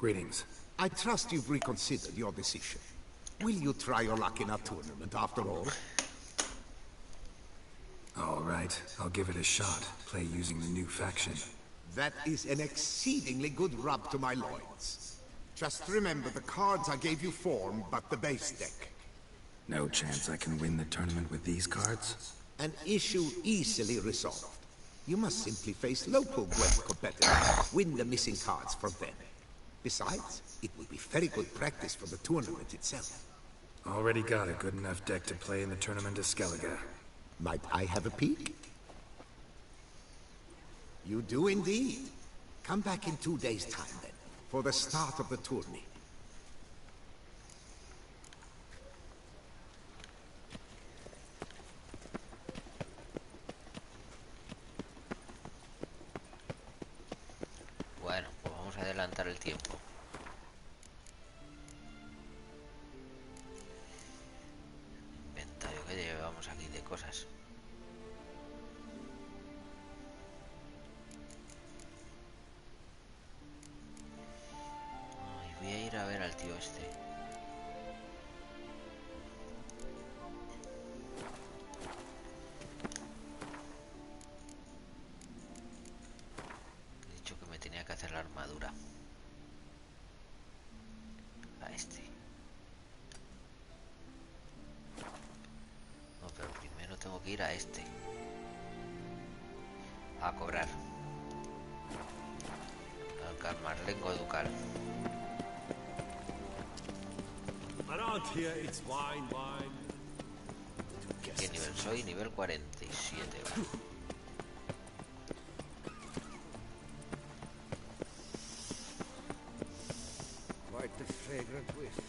Greetings. I trust you've reconsidered your decision. Will you try your luck in our tournament after all? All right, I'll give it a shot. Play using the new faction. That is an exceedingly good rub to my loins. Just remember the cards I gave you form but the base deck. No chance I can win the tournament with these cards? An issue easily resolved. You must simply face local Gwent competitors, win the missing cards from them. Besides, it will be very good practice for the tournament itself. Already got a good enough deck to play in the tournament of Skellige. Might I have a peek? You do indeed. Come back in 2 days' time then, for the start of the tourney. Bueno, pues vamos a adelantar el tiempo. Inventario que llevamos aquí de cosas. Ay, voy a ir a ver al tío este. He dicho que me tenía que hacer la armadura. A este. No, pero primero tengo que ir a este. A cobrar. Al Camarlengo Ducal. Around here it's wine. ¿Qué nivel soy? Nivel 47. Quite the fragrant whiff.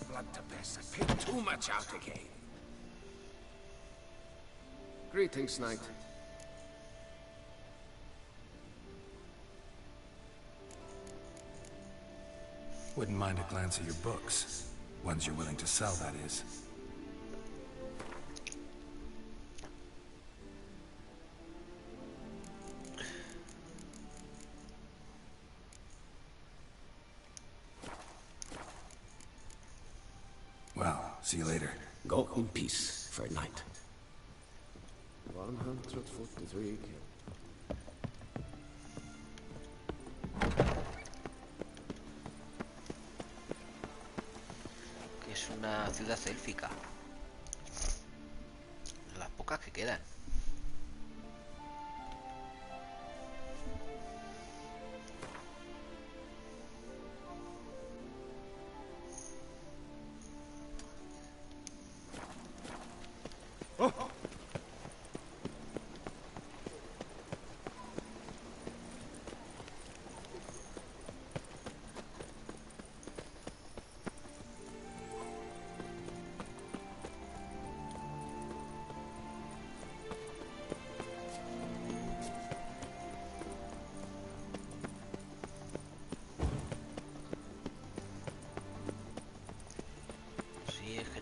Blood to piss. I paid too much out again. Greetings, knight. Wouldn't mind a glance at your books. Ones you're willing to sell, that is. Well, see you later. Go in peace, Fair Knight. 143 kill. Que es una ciudad élfica. Las pocas que quedan.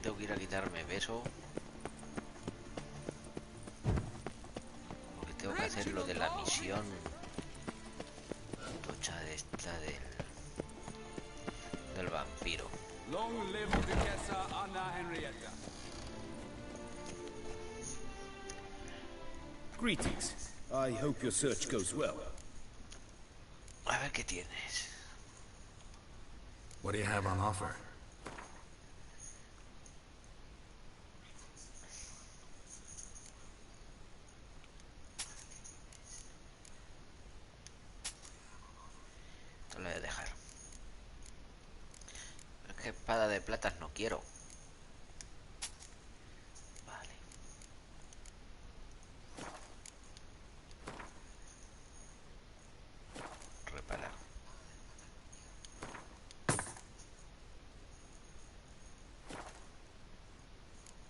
Tengo que ir a quitarme peso porque tengo que hacer lo de la misión tocha de esta del vampiro. Long live Duquesa Anna Henrietta. Greetings. I hope your search goes well. A ver qué tienes. What do you have on offer? Lo voy a dejar. Es que espada de platas no quiero. Vale. Reparar.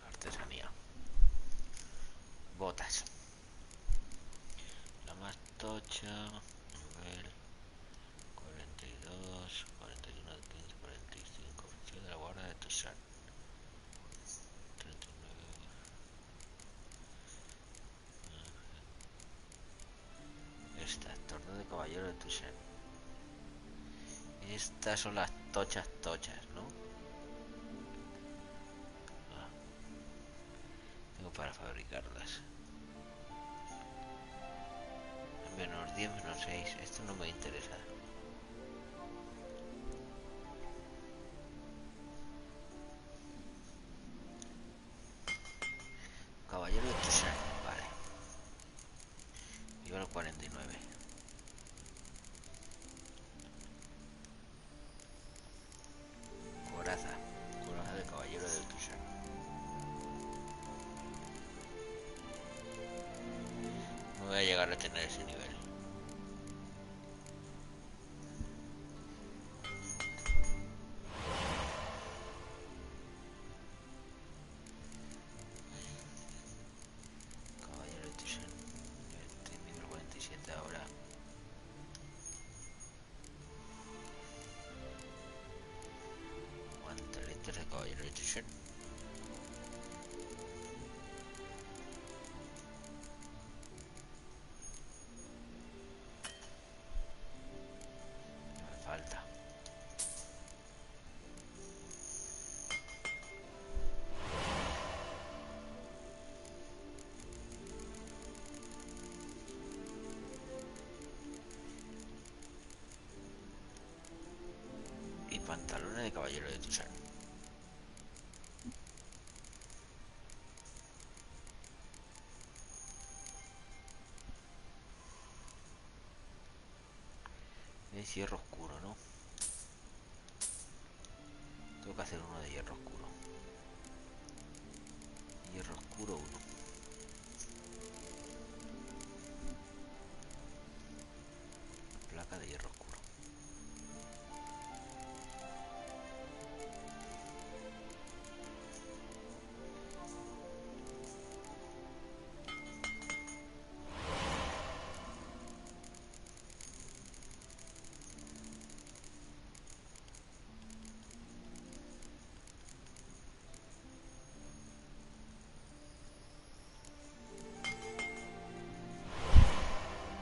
Artesanía. Botas. La más tocha. Nivel 42, 41, 15, 45. Función de la guardia de Pasar. Toussaint. Estas son las tochas, ¿no? Ah, tengo para fabricarlas. Menos 10, menos 6. Esto no me interesa. Caballero de Toussaint, vale. Nivel 49. Coraza de caballero de Toussaint. No voy a llegar a tener ese nivel. Pantalones de caballero de Toussaint. Es hierro oscuro, ¿no? Tengo que hacer uno de hierro oscuro. Hierro oscuro 1. Placa de hierro oscuro.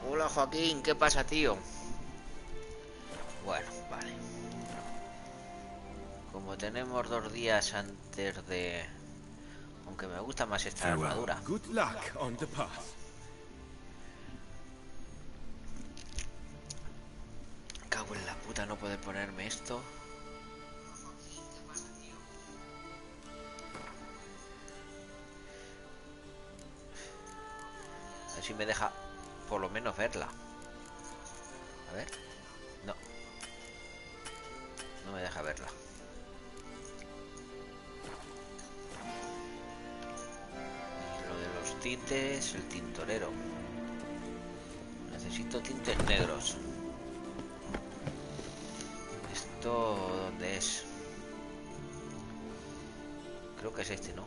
Hola Joaquín, ¿qué pasa, tío? Bueno, vale. Como tenemos 2 días antes de... Aunque me gusta más esta armadura. Good luck on the path. Cago en la puta, no puede ponerme esto. Así me deja por lo menos verla. A ver. No. No me deja verla. Y lo de los tintes, el tintorero. Necesito tintes negros. ¿Esto dónde es? Creo que es este, ¿no?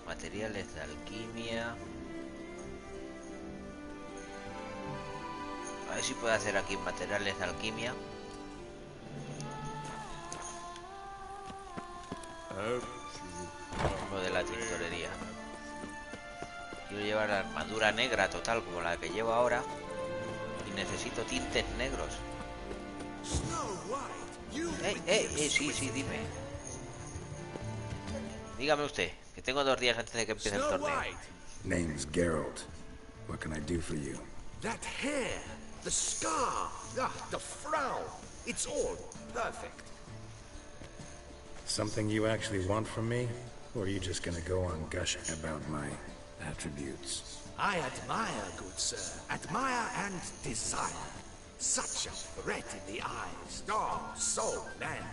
Materiales de alquimia. A ver si puedo hacer aquí materiales de alquimia. Lo de la tintorería. Quiero llevar la armadura negra total como la que llevo ahora. Y necesito tintes negros. Sí, dime. Dígame usted, que tengo 2 días antes de que empiece el torneo. Name's Geralt. What can I do for you? That hair, the scar, the frown, it's all perfect. Something you actually want from me? Or are you just gonna go on gushing about my attributes? I admire, good sir. Admire and desire. Such a threat in the eyes. Oh, so manly.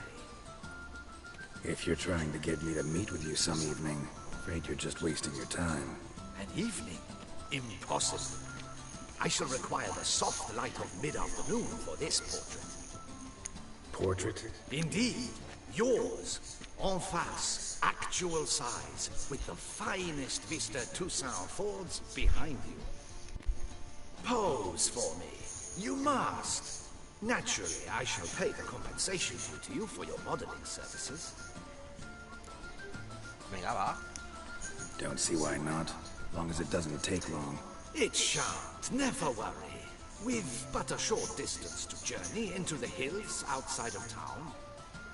If you're trying to get me to meet with you some evening, afraid you're just wasting your time. An evening? Impossible. I shall require the soft light of mid-afternoon for this portrait. Portrait? Indeed. Yours. En face. Actual size. With the finest Vista Toussaint Fords behind you. Pose for me. You must. Naturally, I shall pay the compensation due to you for your modeling services. Venga, va. Don't see why not, as long as it doesn't take long. It shan't. Never worry. With but a short distance to journey into the hills outside of town,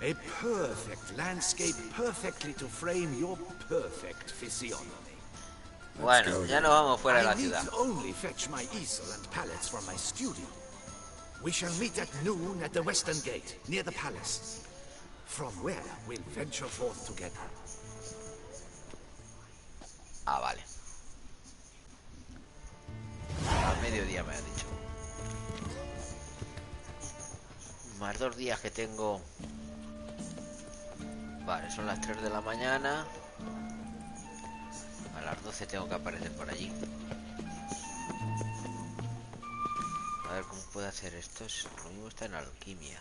a perfect landscape perfectly to frame your perfect physiognomy. Bueno, ya nos vamos fuera de la I need ciudad. only fetch my easel and pallets from my studio. We shall meet at noon at the western gate, near the palace, from where we'll venture forth together. Ah, vale. A mediodía me ha dicho. Más 2 días que tengo. Vale, son las 3 de la mañana. A las 12 tengo que aparecer por allí. A ver cómo puedo hacer esto. Lo mismo está en alquimia.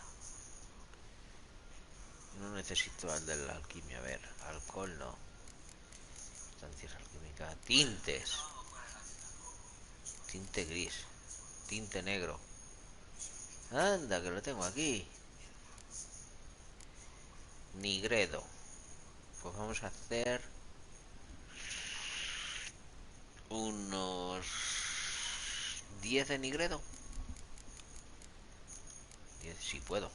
No necesito al de la alquimia. A ver, alcohol no. Sustancias alquímicas. Tintes. Tinte gris. Tinte negro. Anda, que lo tengo aquí. Nigredo. Pues vamos a hacer unos 10 de nigredo. 10, si puedo.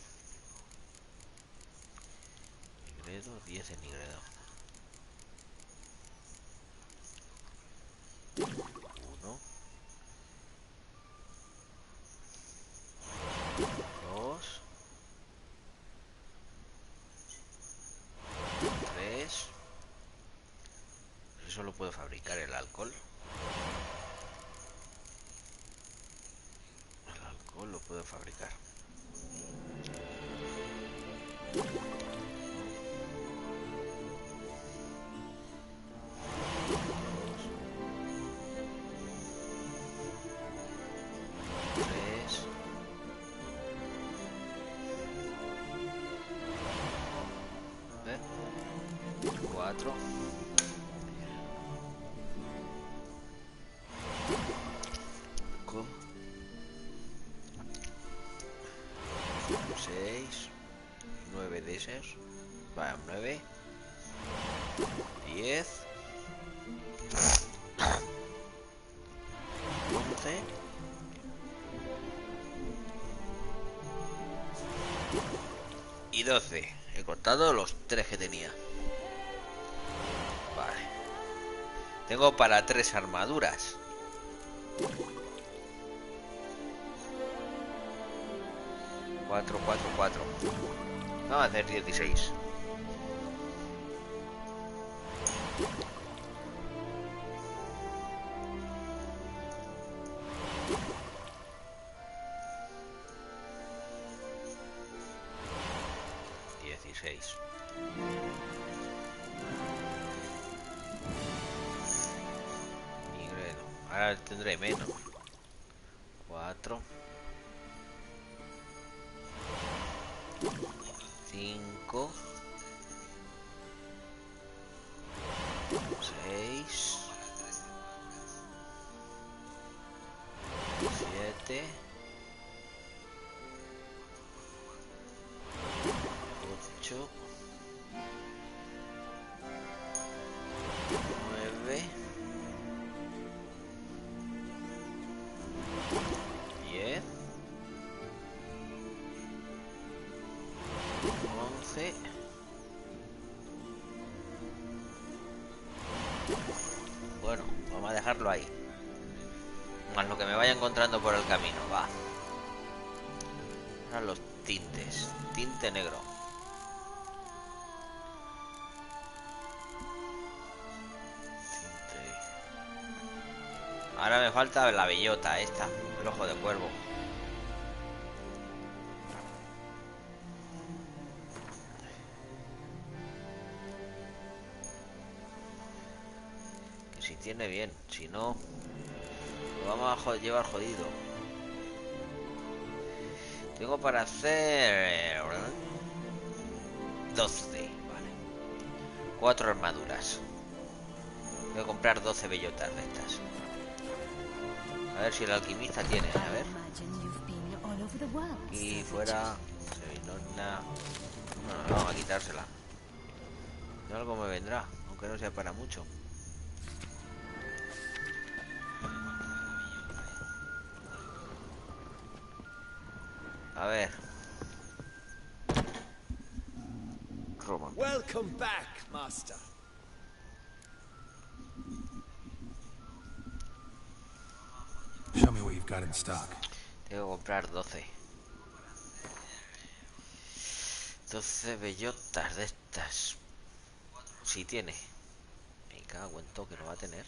Nigredo, 10 de nigredo. 1, 2, 3. Eso lo puedo fabricar el alcohol. El alcohol lo puedo fabricar. Cuatro. 6, 9 de esos. Vaya, 9, 10, 11 y 12. He contado los 3 que tenía. Vale. Tengo para 3 armaduras. Cuatro. Vamos a hacer 16. Nigredo. Ahora tendré menos. 4, 5, 6, 7, 8, 9, 10, 11, bueno, vamos a dejarlo ahí, más lo que me vaya encontrando por el camino. Va. Ahora los tintes. Tinte negro. Tinte. Ahora me falta la bellota esta, el ojo de cuervo. Que si tiene bien, si no, lo vamos a llevar jodido. Tengo para hacer 12, vale. 4 armaduras. Voy a comprar 12 bellotas de estas. A ver si el alquimista tiene, a ver. Aquí fuera. Bueno, vamos a quitársela. Algo me vendrá, aunque no sea para mucho. A ver. Roma. Welcome back, master. Show me what you've got in stock. Tengo que comprar 12. 12 bellotas de estas. Si tiene. Me cago en todo que no va a tener.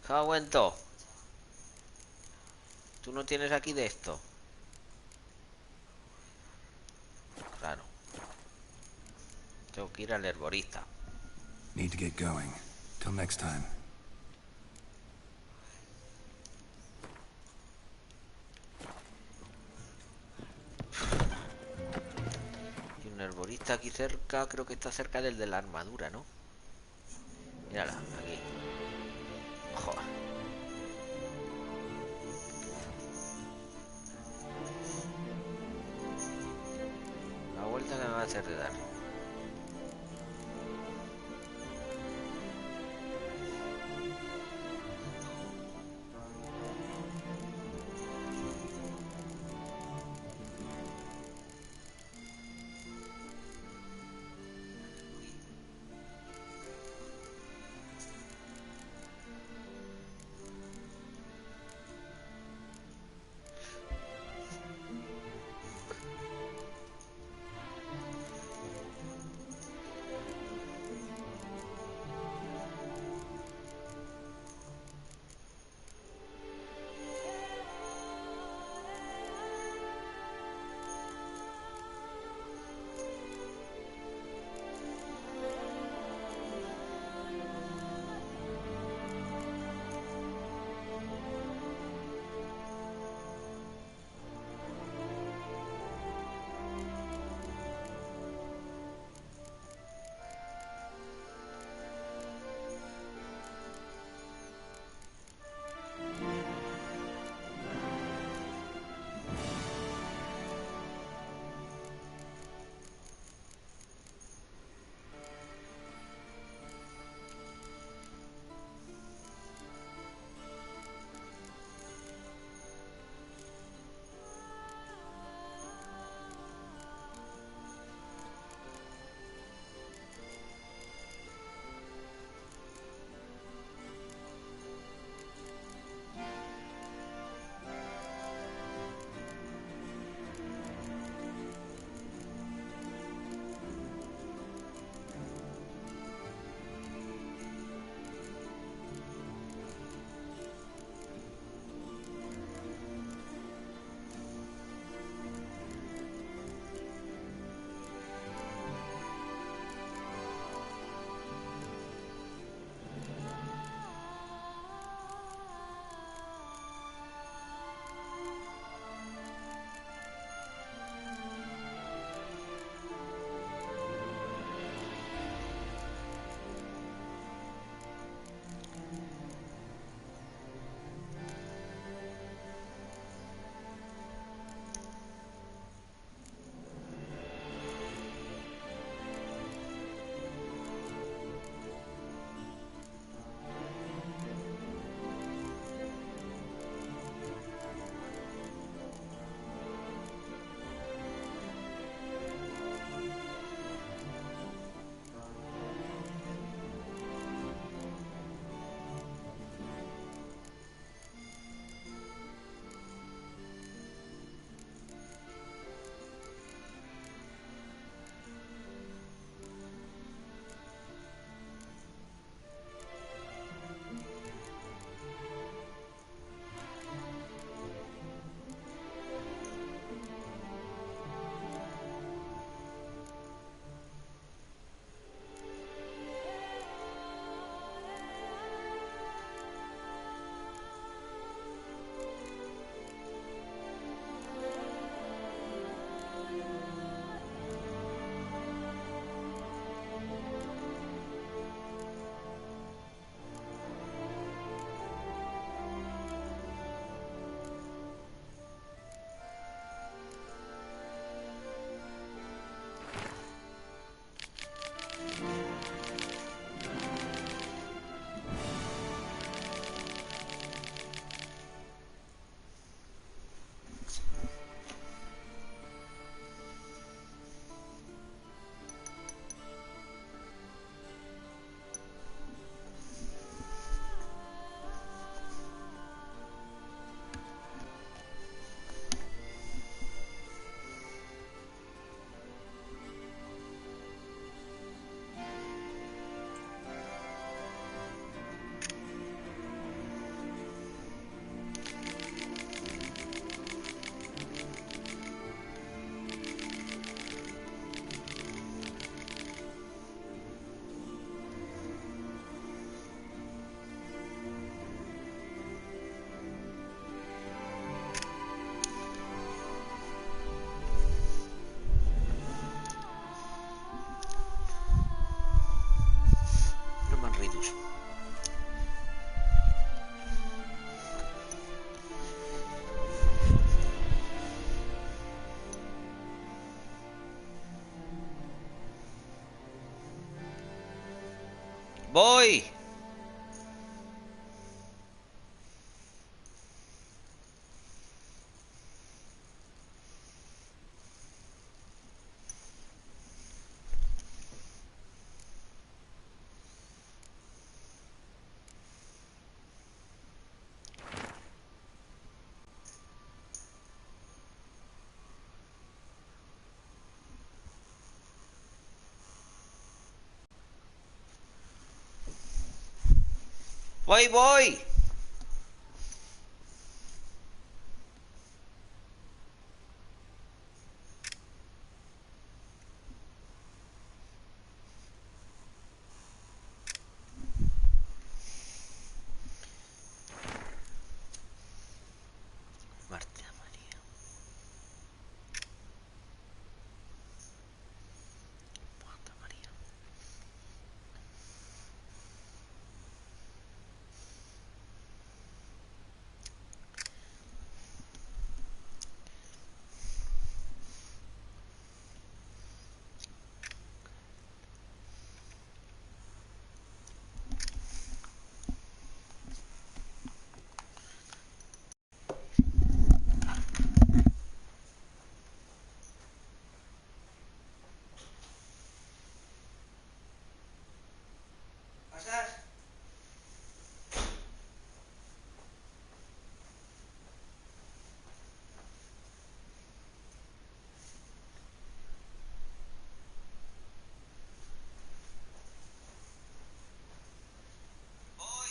Cago en todo. ¿Tú no tienes aquí de esto? Claro. Tengo que ir al herborista. Need to get going. Till next time. Hay un herborista aquí cerca. Creo que está cerca del de la armadura, ¿no? Mírala, aquí. Joder. La vuelta que me va a hacer de dar. ¡Voy! ¡Voy, voy! Marta María. Marta María. Pasar. Voy.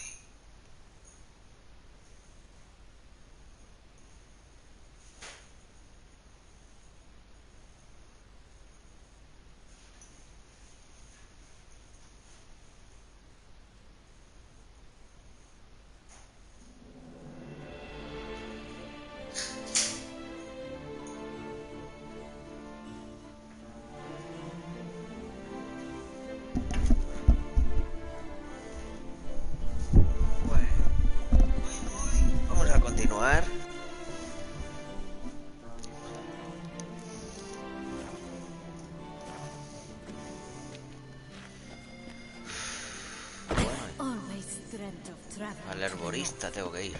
Vamos a continuar. Al herborista tengo que ir.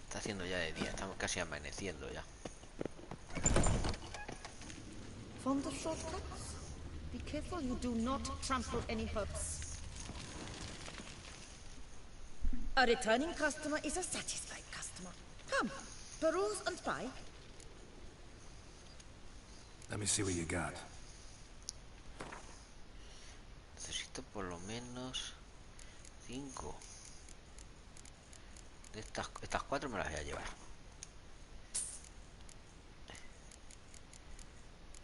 Está haciendo ya de día, estamos casi amaneciendo ya. From the shortcuts, be careful you do not trample any herbs. A returning customer is a satisfied customer. Come, peruse and buy. Let me see what you got. Necesito por lo menos 5. De estas 4 me las voy a llevar.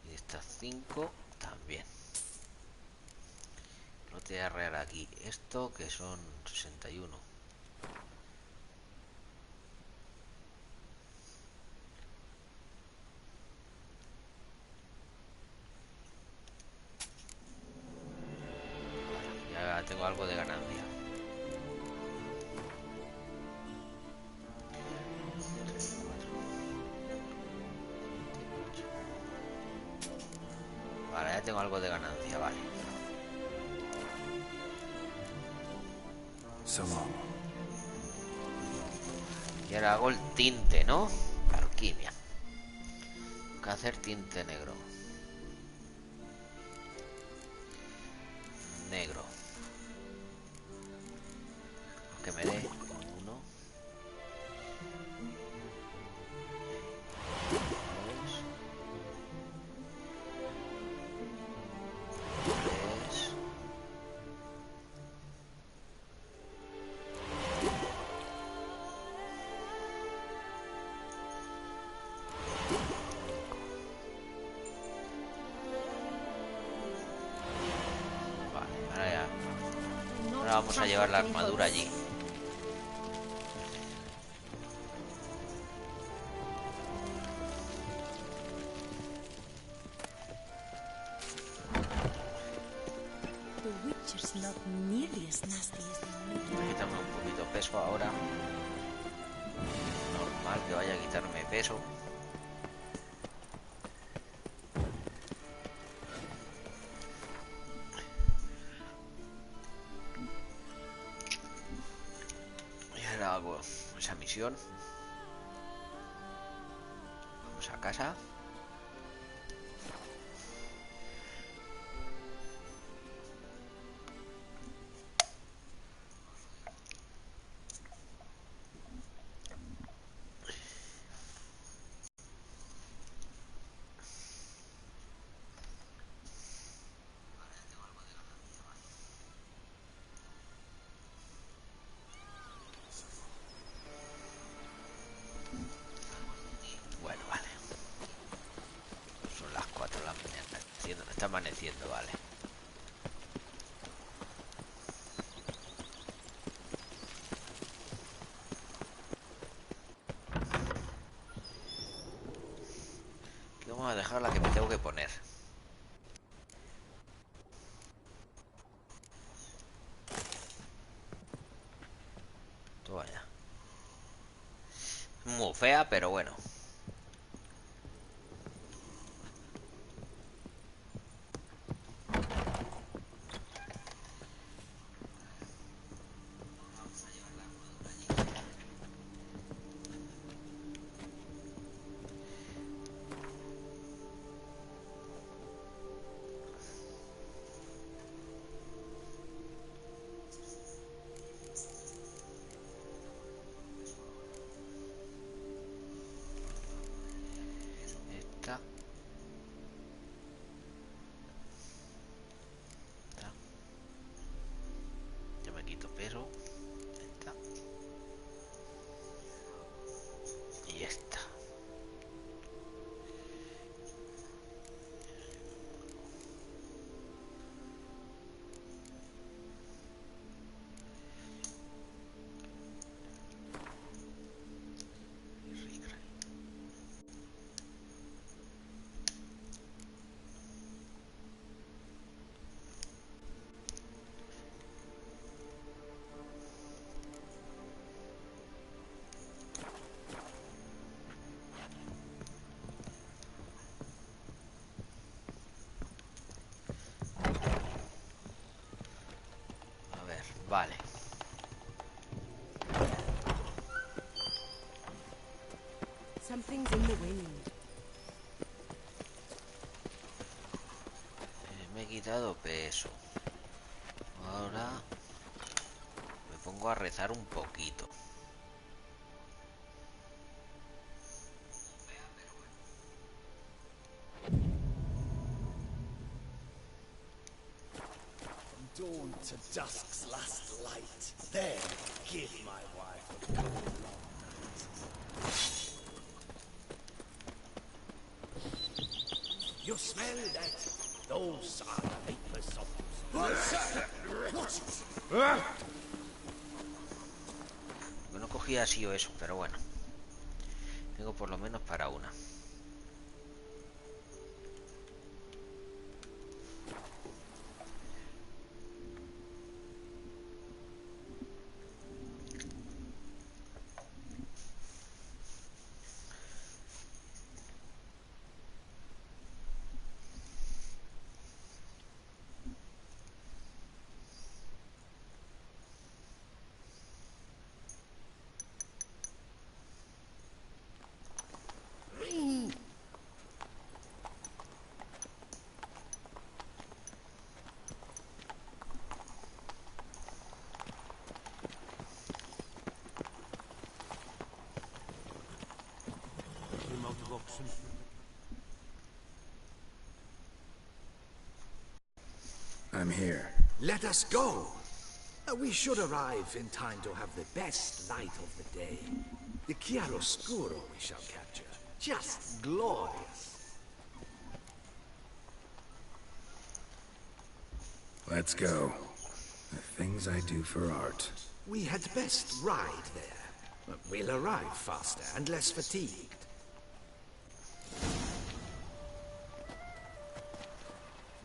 Y estas 5 también. No te voy a arreglar aquí. Esto que son 61. Ya tengo algo de ganancia. Vale, ya tengo algo de ganancia, vale. So long. Y ahora hago el tinte, ¿no? Alquimia. Tengo que hacer tinte negro. Negro. Que me dé 1. 2. 3. Ahora vamos a llevar la armadura allí. not nearly as nasty as they made Voy a quitarme un poquito de peso ahora. Normal que vaya a quitarme peso. Y ahora hago esa misión. Vamos a casa. Bueno, vale. Son las 4 de la mañana. Está amaneciendo, vale. Aquí vamos a dejar la que me tengo que poner. Toma ya. Muy fea, pero bueno. Esta. Esta. Ya me quito peso. Esta. Y esta. A ver, vale. Something's in the wind. Me he quitado peso. Ahora me pongo a rezar un poquito. Dawn to dusk's last light. Then give my wife a good long night. You smell that? Those are the vapors of... Watch it! Yo no cogía así o eso, pero bueno. Tengo por lo menos para una. I'm here. Let us go. We should arrive in time to have the best light of the day. The chiaroscuro we shall capture. Just glorious. Let's go. The things I do for art. We had best ride there. We'll arrive faster and less fatigued.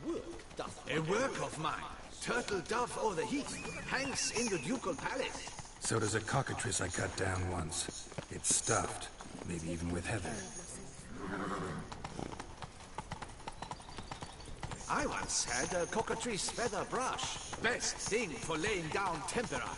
Work doth A work of mine. turtle dove o'er the heath hangs in the ducal palace. So does a cockatrice I cut down once. It's stuffed, maybe even with heather. I once had a cockatrice feather brush. Best thing for laying down tempera.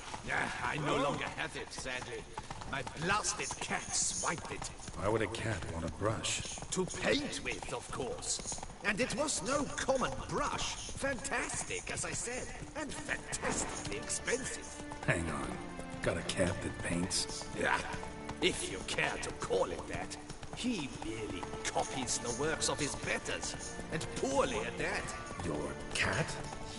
I no longer have it, sadly. My blasted cat swiped it. Why would a cat want a brush? To paint with, of course. And it was no common brush. Fantastic, as I said, and fantastically expensive. Hang on. Got a cat that paints? Yeah, if you care to call it that. He really copies the works of his betters, and poorly at that. Your cat?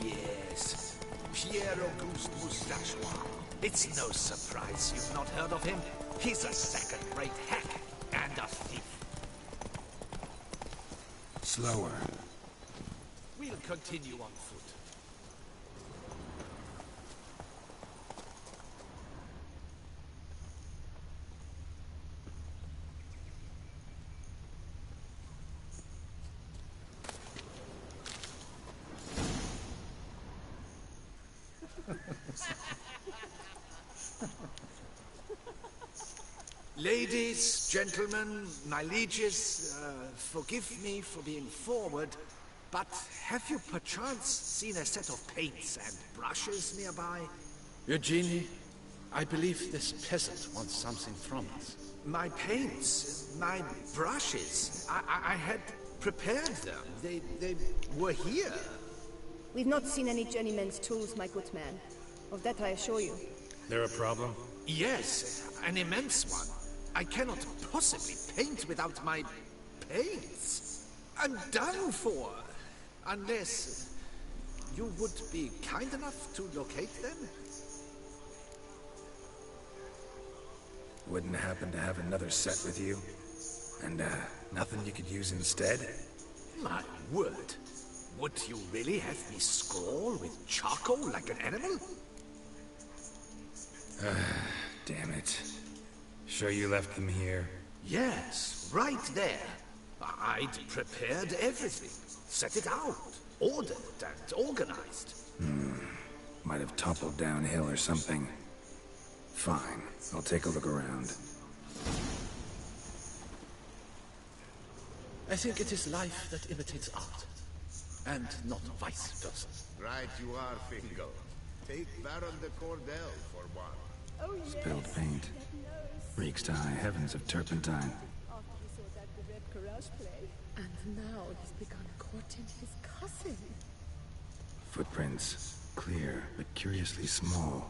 Yes, Pierre-Auguste Moustachois. It's no surprise you've not heard of him. He's a second-rate hack and a thief. Slower. We'll continue on foot. Ladies, gentlemen, my lieges, forgive me for being forward, but have you perchance seen a set of paints and brushes nearby? Eugenie, I believe this peasant wants something from us. My paints, my brushes, I had prepared them. They were here. We've not seen any journeyman's tools, my good man. Of that I assure you. There a problem? Yes, an immense one. I cannot possibly paint without my paints. I'm done for. Unless you would be kind enough to locate them? Wouldn't happen to have another set with you? And, nothing you could use instead? My word. Would you really have me scrawl with charcoal like an animal? Damn it. Sure you left them here? Yes, right there. I'd prepared everything. Set it out. Ordered and organized. Might have toppled downhill or something. Fine. I'll take a look around. I think it is life that imitates art, and not vice versa. Right you are, Fingo. Take Baron de Cordel for one. Oh, yes. Spilled paint. Reeks to high heavens of turpentine. After he saw that the Red Courage play. And now he's begun courting his cousin. Footprints. Clear, but curiously small.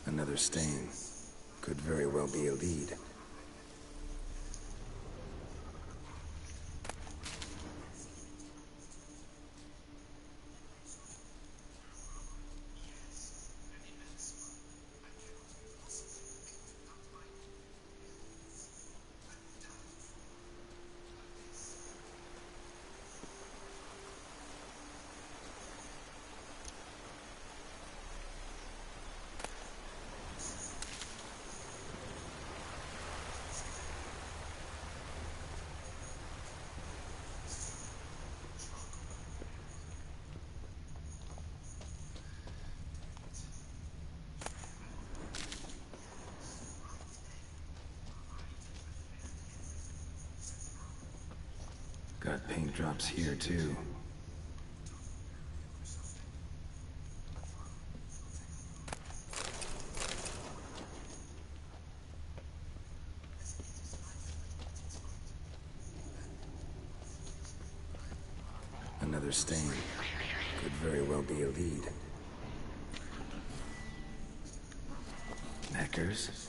Another stain. Could very well be a lead. Got paint drops here, too. Another stain. Could very well be a lead. Knackers.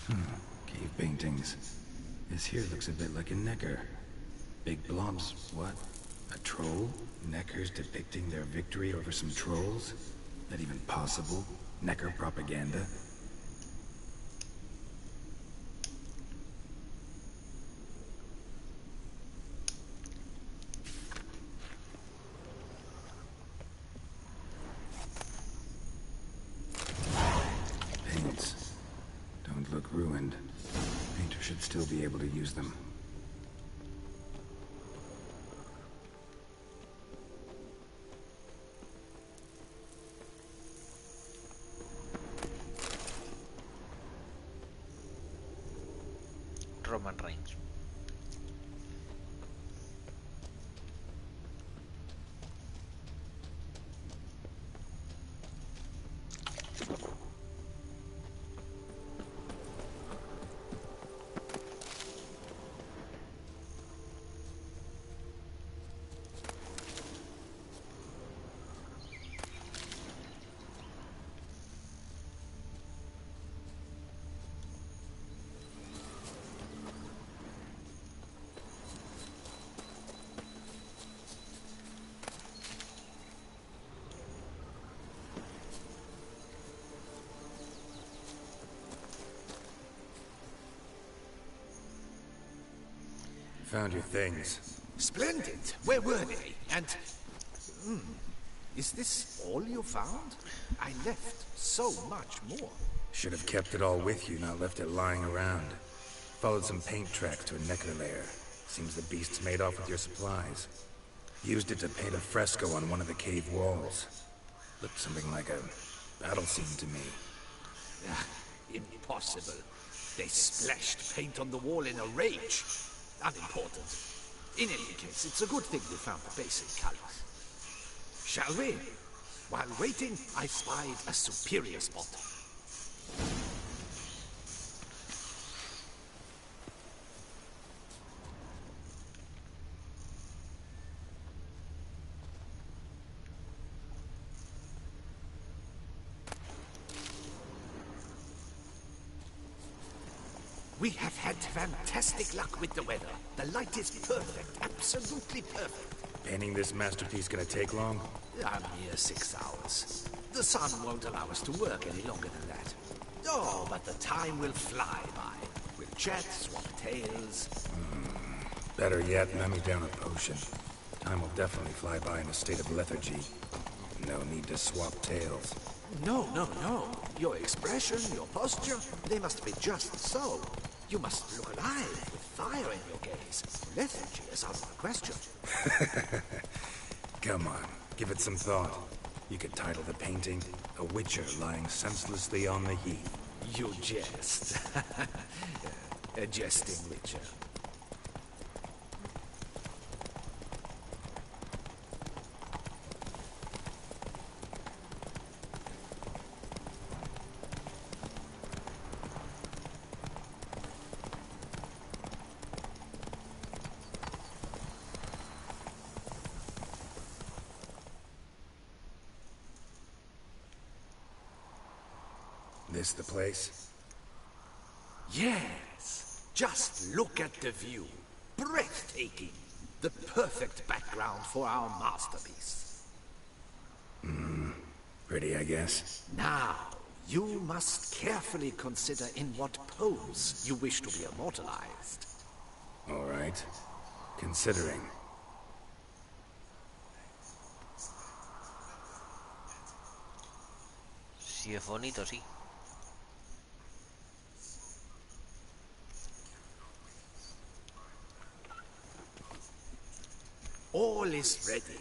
Cave paintings. This here looks a bit like a necker. Big blobs, what? A troll? Neckers depicting their victory over some trolls? That even possible? Necker propaganda? Paints. Don't look ruined. Painter should still be able to use them. Roman Reigns. Found your things. Splendid. Where were they? And... is this all you found? I left so much more. Should have kept it all with you, not left it lying around. Followed some paint tracks to a necker lair. Seems the beast's made off with your supplies. Used it to paint a fresco on one of the cave walls. Looked something like a battle scene to me. Impossible. They splashed paint on the wall in a rage. Unimportant. In any case, it's a good thing we found the basic colors. Shall we? While waiting, I spied a superior spot. We have had fantastic luck with the weather. The light is perfect, absolutely perfect. Painting this masterpiece gonna take long? A mere 6 hours. The sun won't allow us to work any longer than that. Oh, but the time will fly by. We'll chat, swap tales. Better yet, let me down a potion. Time will definitely fly by in a state of lethargy. No need to swap tales. No. Your expression, your posture, they must be just so. You must look alive with fire in your gaze. Lethargy is out of the question. Come on, give it some thought. You could title the painting, A Witcher Lying Senselessly on the Heath. You jest. A jesting witcher. This the place? Yes. Just look at the view. Breathtaking. The perfect background for our masterpiece. Pretty, I guess. Now, you must carefully consider in what pose you wish to be immortalized. All right. Considering. Si es bonito, sí. All is ready.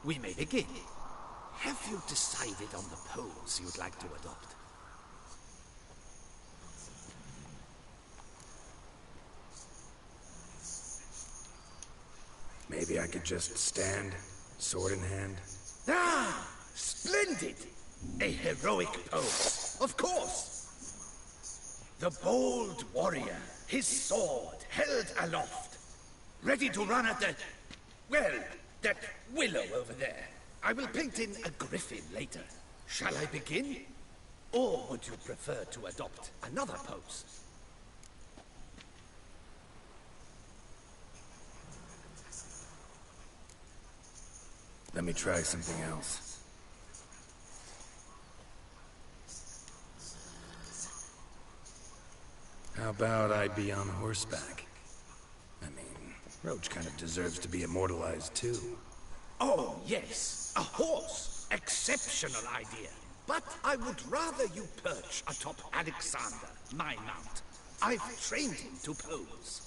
We may begin. Have you decided on the pose you'd like to adopt? Maybe I could just stand, sword in hand. Ah! Splendid! A heroic pose, of course! The bold warrior, his sword held aloft, ready to run at the... well, that willow over there. I will paint in a griffin later. Shall I begin? Or would you prefer to adopt another pose? Let me try something else. How about I be on horseback? I mean, Roach kind of deserves to be immortalized too. Oh, yes. A horse. Exceptional idea. But I would rather you perch atop Alexander, my mount. I've trained him to pose.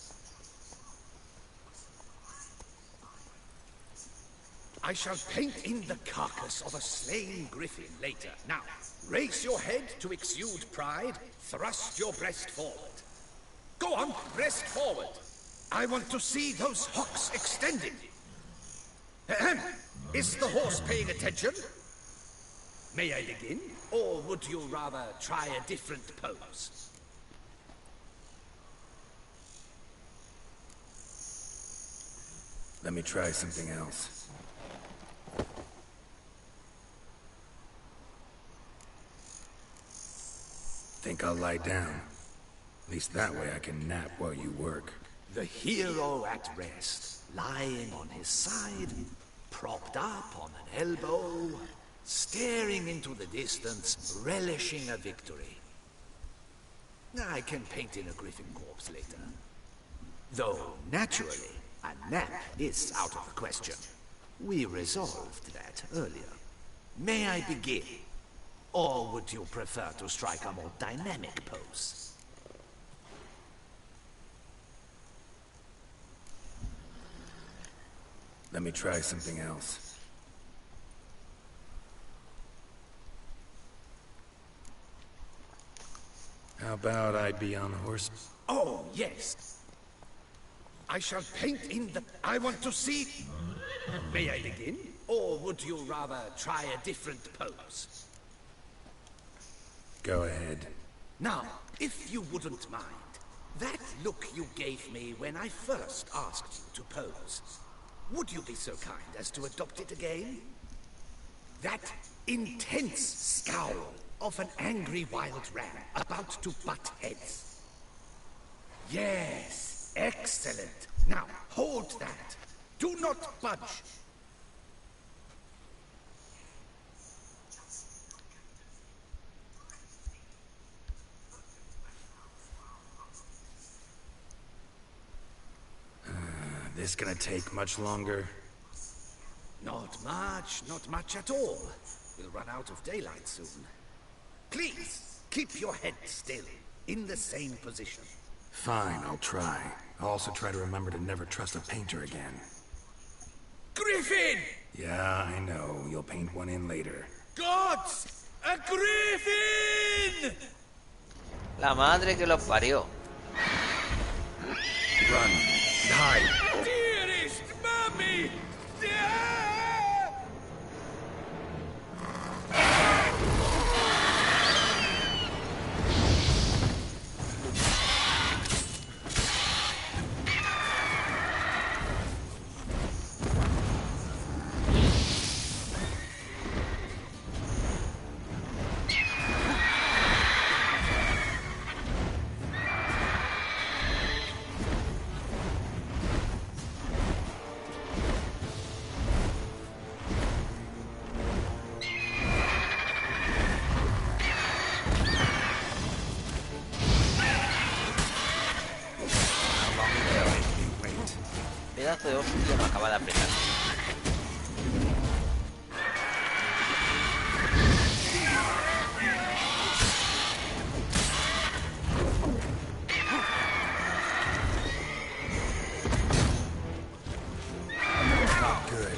I shall paint in the carcass of a slain griffin later. Now, raise your head to exude pride. Thrust your breast forward. Go on, breast forward. I want to see those hocks extended. Ahem. Is the horse paying attention? May I begin? Or would you rather try a different pose? Let me try something else. Think I'll lie down. At least that way I can nap while you work. The hero at rest, lying on his side, propped up on an elbow, staring into the distance, relishing a victory. I can paint in a griffin corpse later. Though, naturally, a nap is out of the question. We resolved that earlier. May I begin? Or would you prefer to strike a more dynamic pose? Let me try something else. How about I be on horse? Oh, yes. I shall paint in the... I want to see... May I begin? Or would you rather try a different pose? Go ahead. Now, if you wouldn't mind, that look you gave me when I first asked you to pose, would you be so kind as to adopt it again? That intense scowl of an angry wild ram about to butt heads. Yes, excellent. Now, hold that. Do not budge. This gonna take much longer? Not much at all. We'll run out of daylight soon. Please, keep your head still, in the same position. Fine, I'll try. I'll also try to remember to never trust a painter again. Griffin! Yeah, I know. You'll paint one in later. Gods! A griffin! La madre que los parió. Run. Hide. Dearest mommy! Pedazo de hostia me acaba de apretar. Good.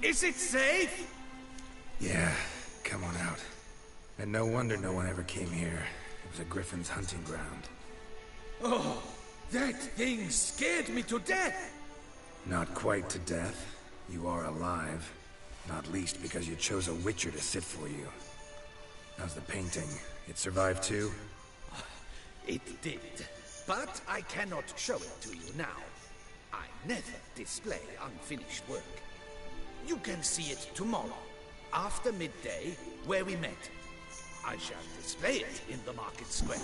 Is it safe? Yeah, come on out. And no wonder no one ever came here. It was a griffin's hunting ground. Oh, that thing scared me to death. Not quite to death. You are alive. Not least because you chose a witcher to sit for you. How's the painting? It survived too? It did. But I cannot show it to you now. I never display unfinished work. You can see it tomorrow, after midday, where we met. I shall display it in the market square.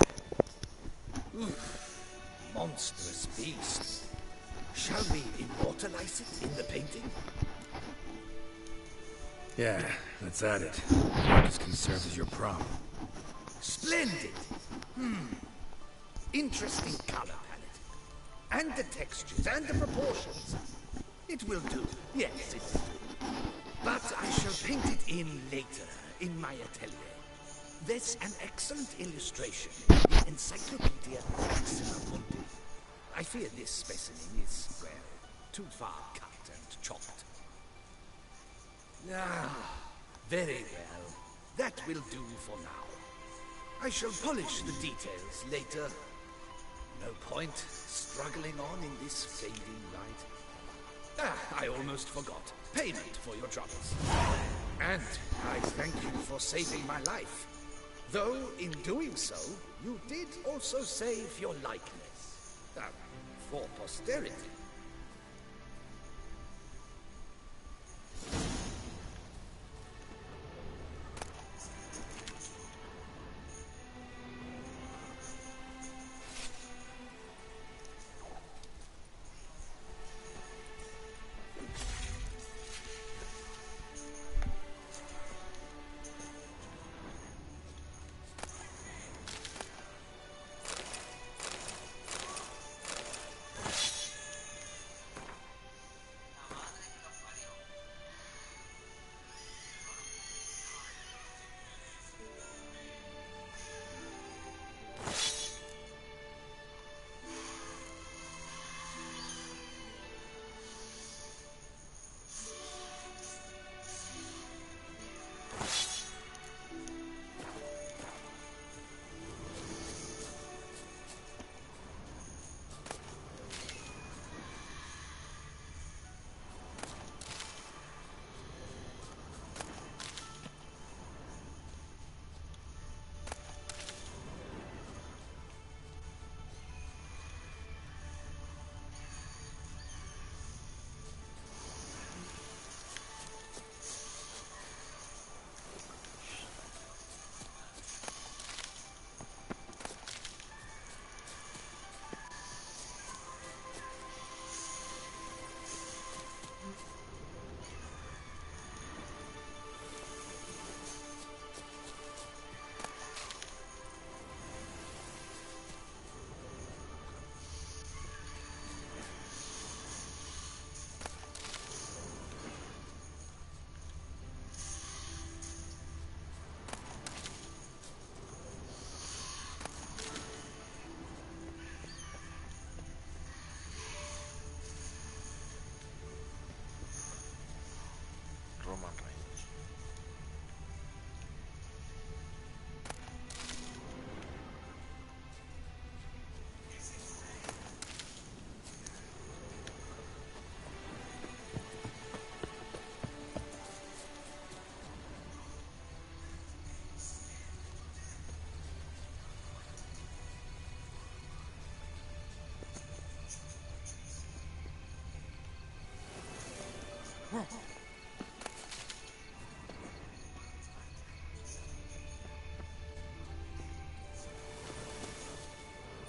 Oof, monstrous beast. Shall we immortalize it in the painting? Yeah, let's add it. This can serve as your prop. Splendid! Interesting color palette. And the textures, and the proportions. It will do. Yes, it will do. But I shall paint it in later, in my atelier. There's an excellent illustration in Encyclopedia Maxima Mundi. I fear this specimen is, well, too far cut and chopped. Ah, very well. That will do for now. I shall polish the details later. No point struggling on in this fading light. Ah, I almost forgot. Payment for your troubles. And I thank you for saving my life. Though, in doing so, you did also save your likeness. For posterity.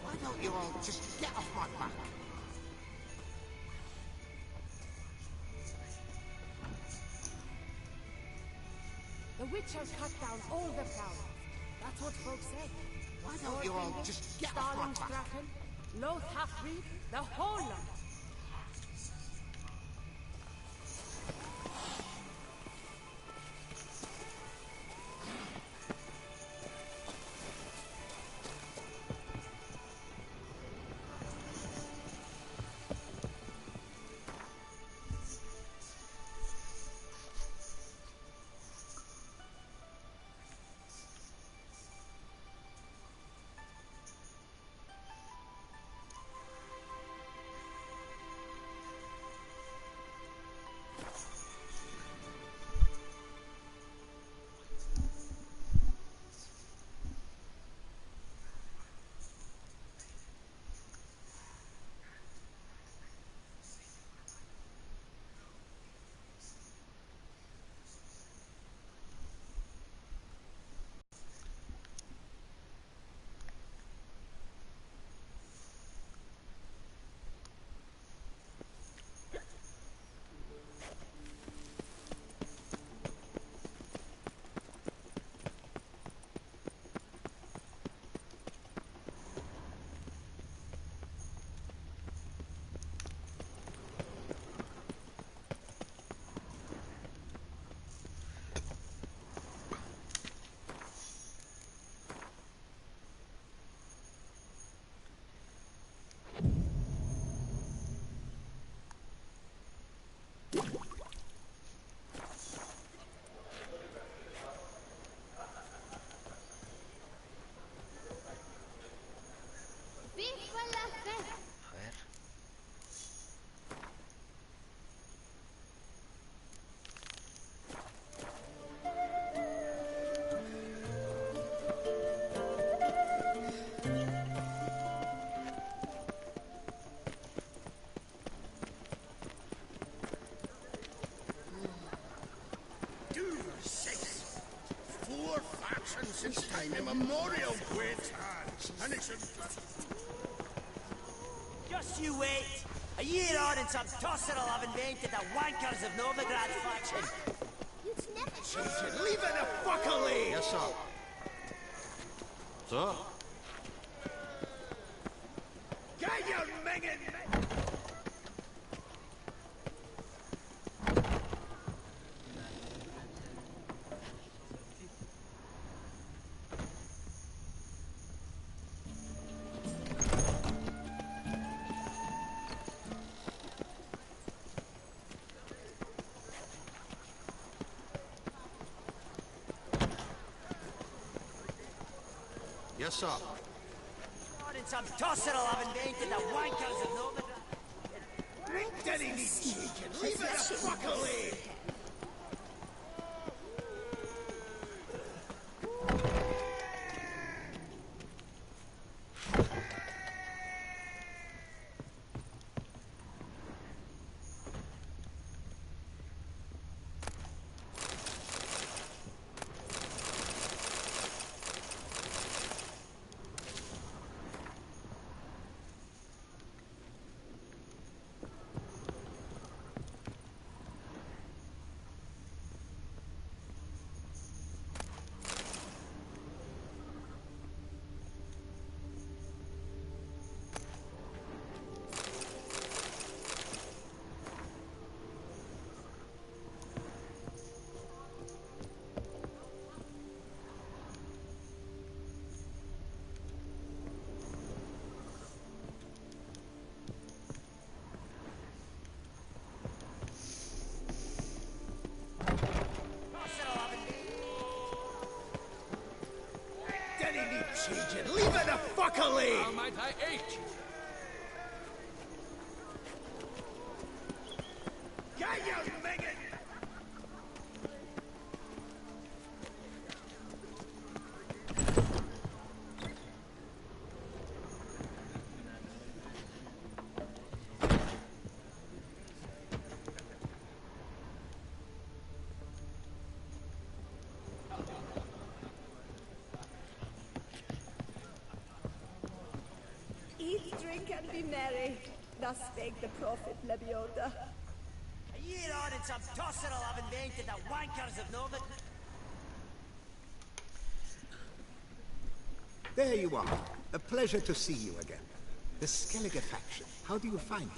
Why don't you all just get off my back? The witch has cut down all the flowers. That's what folks say. Why don't you all just get off my back? Draken, Loth half-breed, the whole lot. faction since time immemorial, great hands, and it's Just you wait. A year on and some tosser will have invented the wankers of Novigrad faction. It's never changing. Leave it a fuckily! Yes, sir. Sir? Get your mingin'! Yes, sir. And some tosser will have invented the wankers of Novigrad. Daddy needs changing. Leave it a fuckily! Changing. Leave it a fuckily! How might I aid you? Get your mingin'! Eat, drink, and be merry. Thus spake the prophet Lebioda. A year on and some tosser will have invented the wankers of Novigrad. There you are. A pleasure to see you again. The Skellige faction. How do you find it?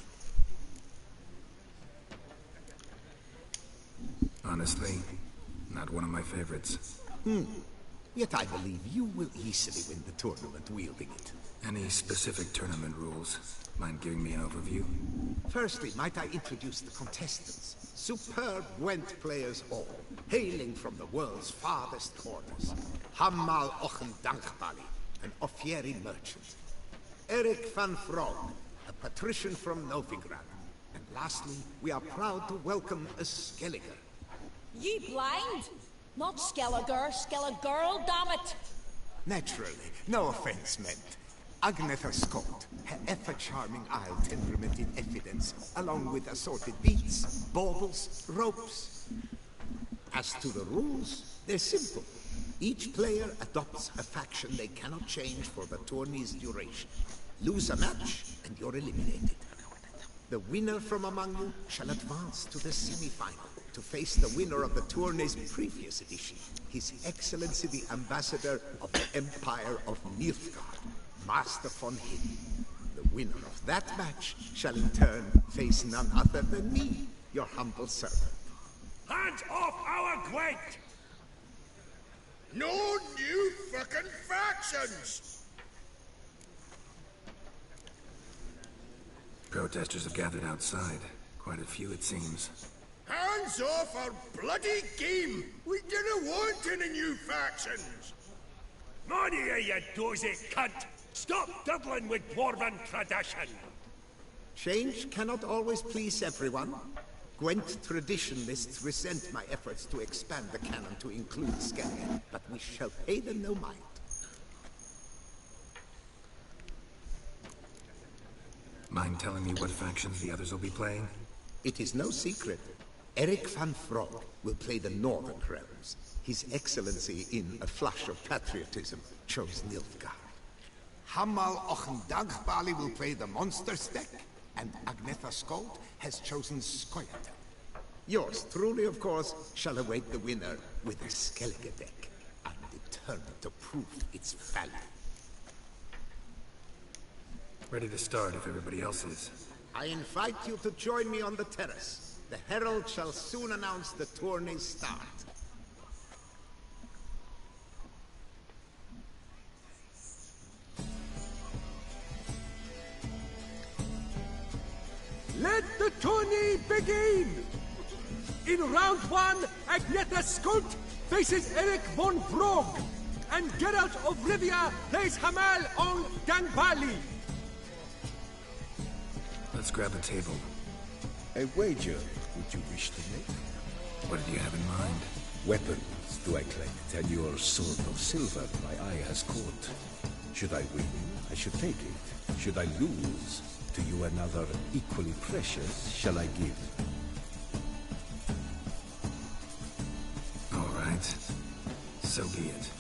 Honestly, not one of my favorites. Yet I believe you will easily win the tournament wielding it. Any specific tournament rules? Mind giving me an overview? Firstly, might I introduce the contestants? Superb Gwent players all, hailing from the world's farthest corners. Hammal Ochen Dankbali, an Offieri merchant. Eric van Frog, a patrician from Novigrad. And lastly, we are proud to welcome a Skellige. Ye blind? Not Skelliger, Skelligirl, damn it! Naturally, no offense meant. Agnetha Scott, her ever-charming Isle temperament in evidence, along with assorted beats, baubles, ropes. As to the rules, they're simple. Each player adopts a faction they cannot change for the tourney's duration. Lose a match, and you're eliminated. The winner from among you shall advance to the semi-final to face the winner of the tourney's previous edition, His Excellency the Ambassador of the Empire of Nilfgaard, Master von Hidden. The winner of that match shall in turn face none other than me, your humble servant. Hands off our Gwent! No new fucking factions! Protesters have gathered outside. Quite a few, it seems. Hands off our bloody game! We didn't want any new factions! Money, you dozy cunt! Stop doubling with dwarven tradition! Change cannot always please everyone. Gwent traditionalists resent my efforts to expand the canon to include Skellige, but we shall pay them no mind. Mind telling me what factions the others will be playing? It is no secret. Eric van Frog will play the Northern Realms. His Excellency, in a flush of patriotism, chose Nilfgaard. Hamal Ochendagbali will play the Monsters deck, and Agnetha Skold has chosen Skoyatel. Yours truly, of course, shall await the winner with a Skellige deck. I'm determined to prove its value. Ready to start if everybody else is. I invite you to join me on the terrace. The herald shall soon announce the tourney's start. Let the tourney begin! In round 1, Agnetha Skolt faces Eric von Brog, and Geralt of Rivia plays Hamal on Dangbali. Let's grab a table. A wager would you wish to make? What did you have in mind? Weapons do I collect, and your sword of silver my eye has caught. Should I win, I should take it. Should I lose, to you another equally precious shall I give. All right. So be it.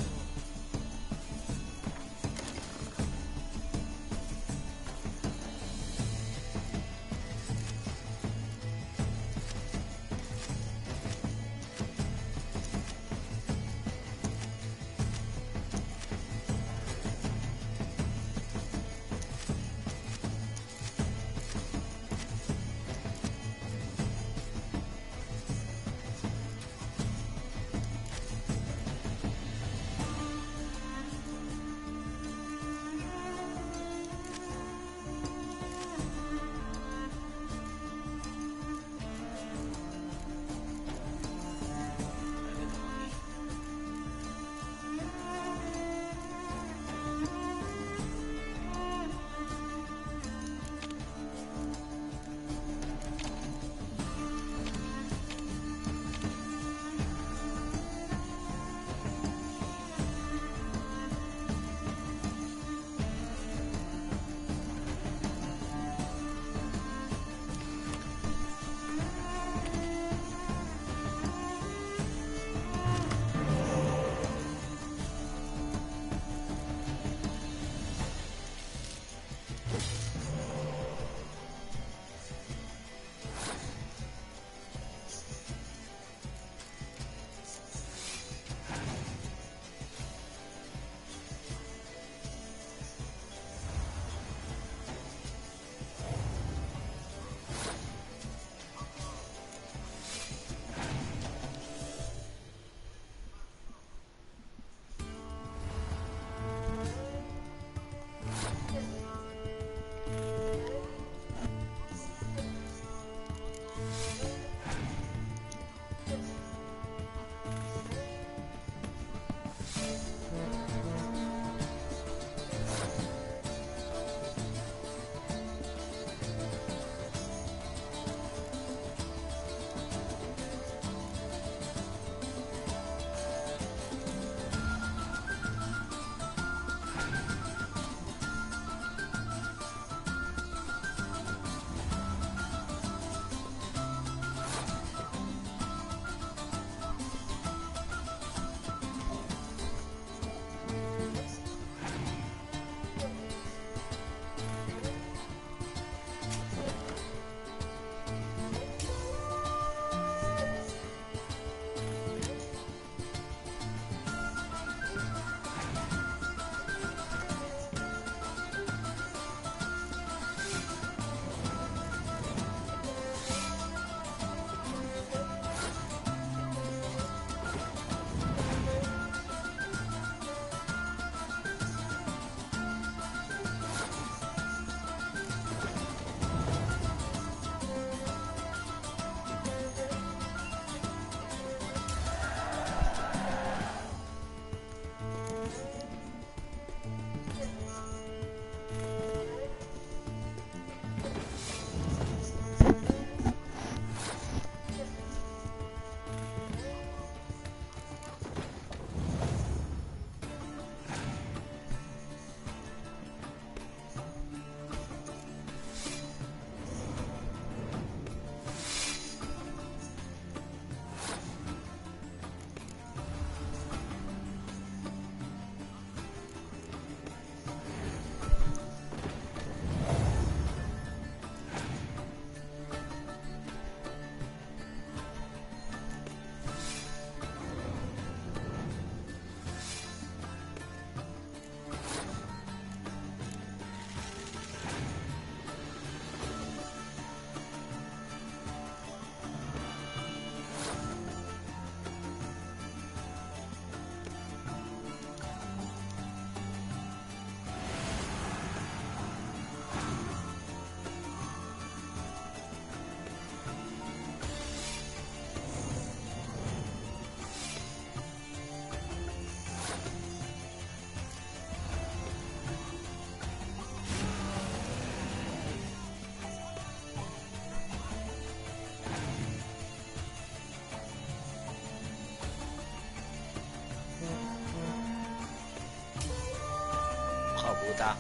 puta.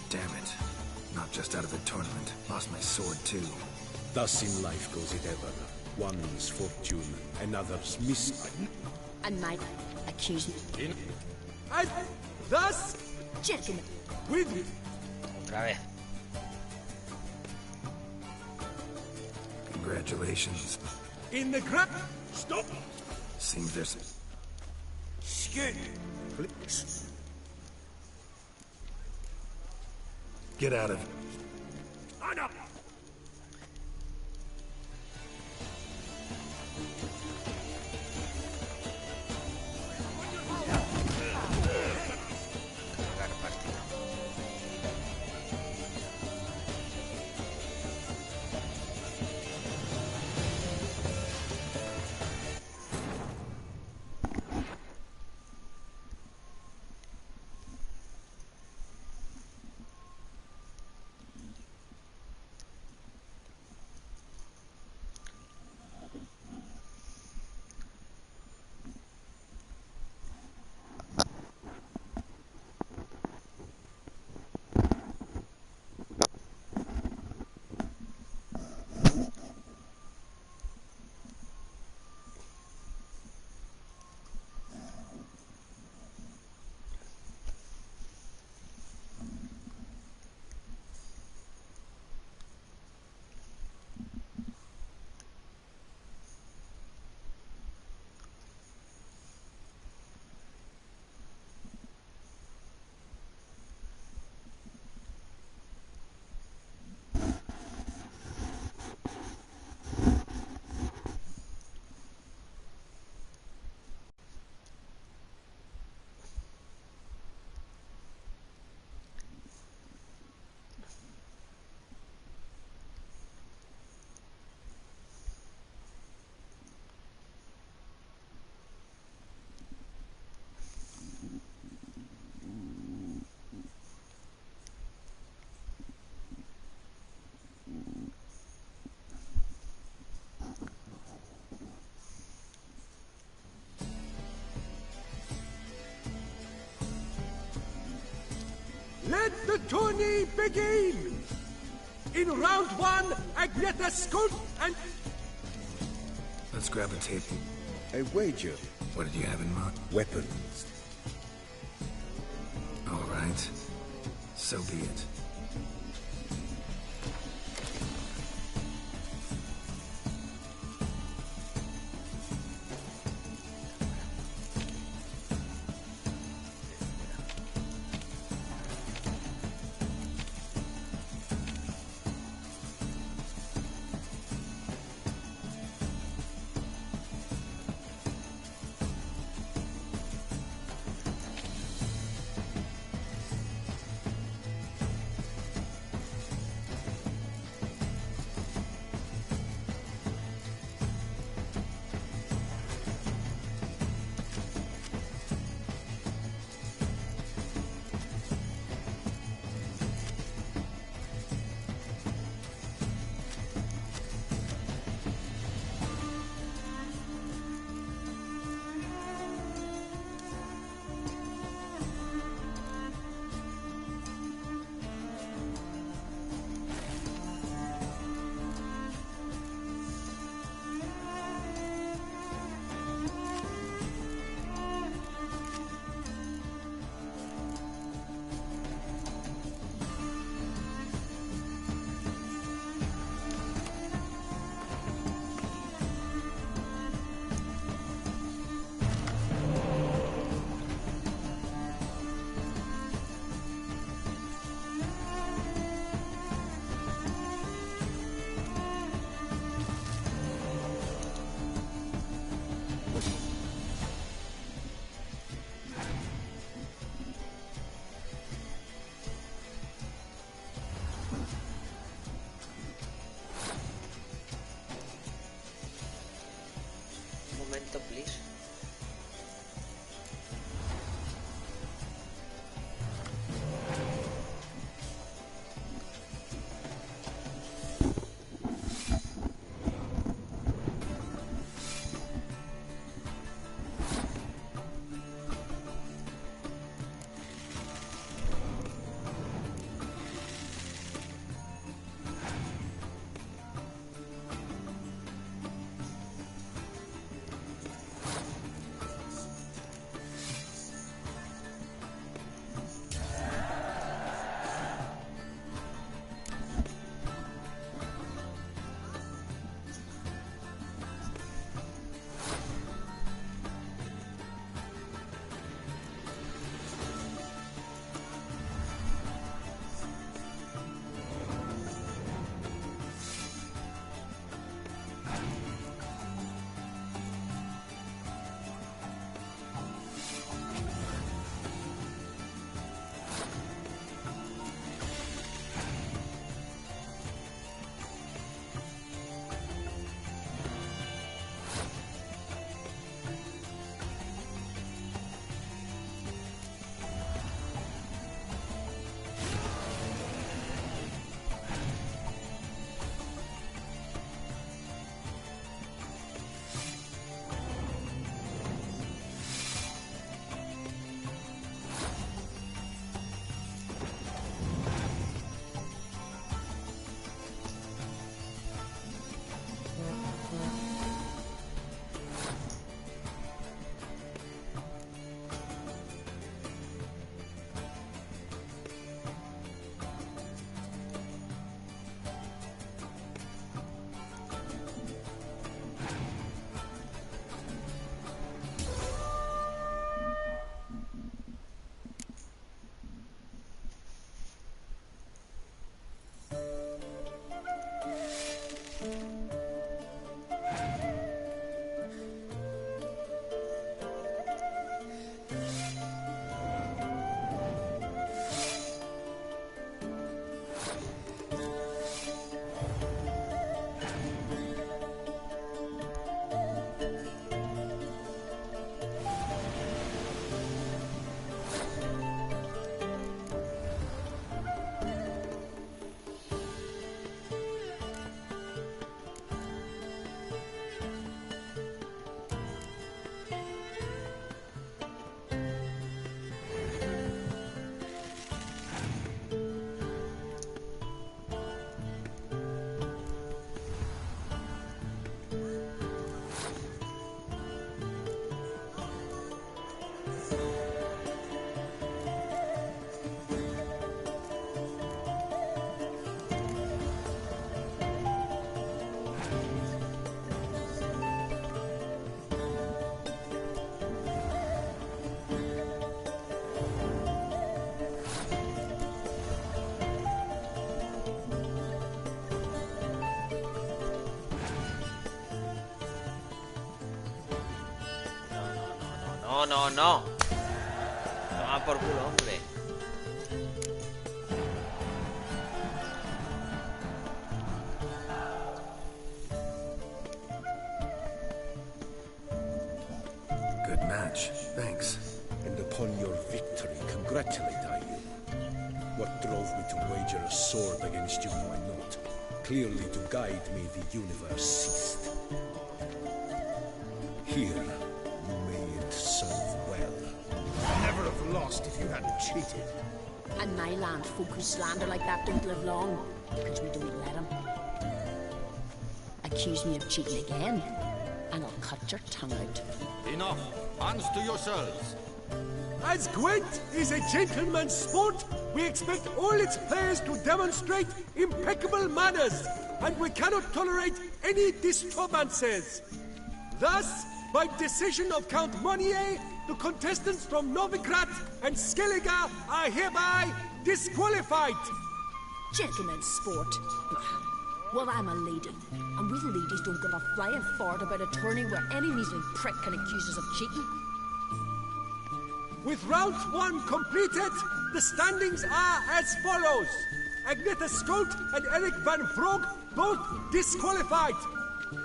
Damn it. Not just out of the tournament. Lost my sword too. Thus in life goes it ever. One's fortune, another's miss. And might accuse me. And thus, Chicken. with Otra vez. Congratulations. in the grab. Stop. Seems there's... Skid. Get out of... Anna. Cargar partida. Let the tourney begin! In round one, Agnetha Skuld and... Let's grab a table. A wager. What did you have in mind? Weapons. All right. So be it. No, no, no. Toma por culo, hombre. Good match. Thanks. And upon your victory, congratulate I you. What drove me to wager a sword against you know I not. Clearly to guide me the universe ceased. Here, may it serve well. I'd never have lost if you hadn't cheated. And my land folk who slander like that don't live long, because we don't let them. Accuse me of cheating again, and I'll cut your tongue out. Enough. Hands to yourselves. As Gwent is a gentleman's sport, we expect all its players to demonstrate impeccable manners, and we cannot tolerate any disturbances. Thus, by decision of Count Monnier, the contestants from Novigrad and Skellige are hereby disqualified. Gentlemen's sport. Well, I'm a lady, and we ladies don't give a flying fart about a tourney where any measly prick can accuse us of cheating. With round 1 completed, the standings are as follows. Agnetha Scott and Eric van Brogg both disqualified.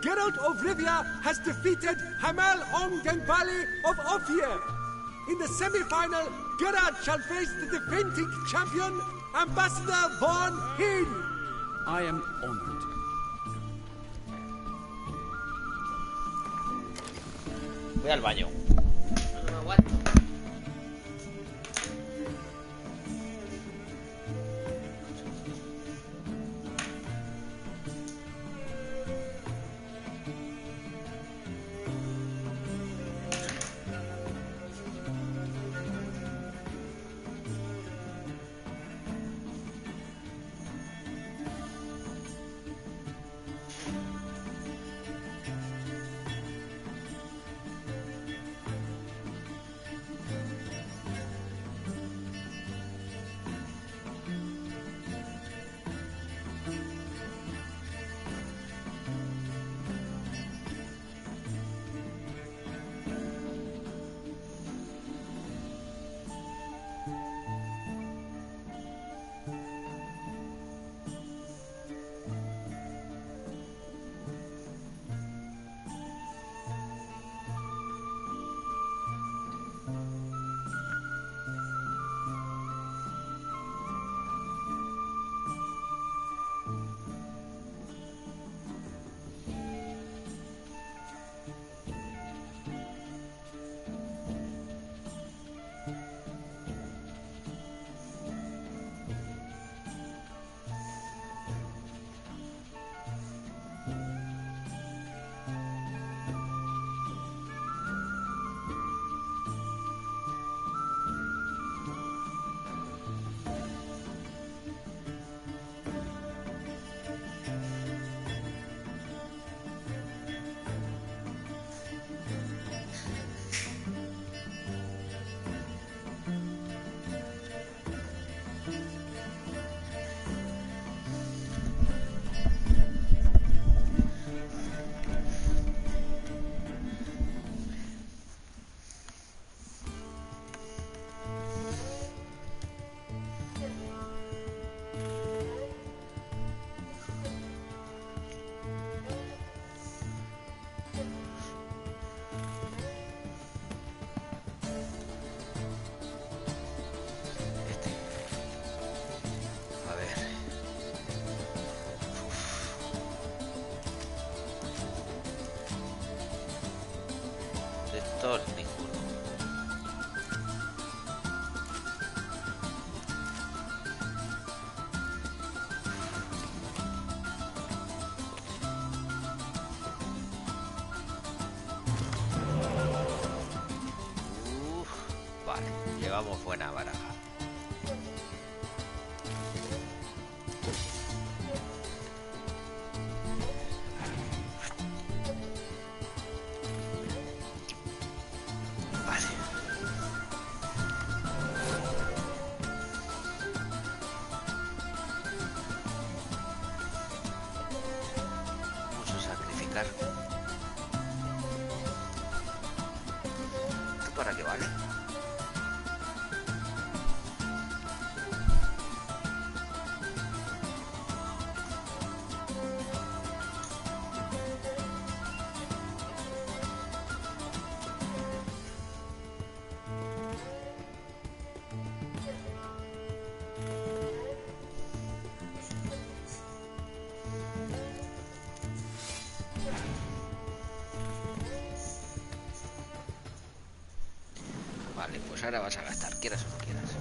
Geralt of Rivia has defeated Hamal Ongdenbali of Ophir. In the semi-final, Gerard shall face the defending champion, Ambassador Von Hinn. I am honored. Voy al baño. No me aguanto. Ninguno. Vale, llevamos buena baraja. para qué vale? Vale, pues ahora vas a gastar, quieras o no quieras.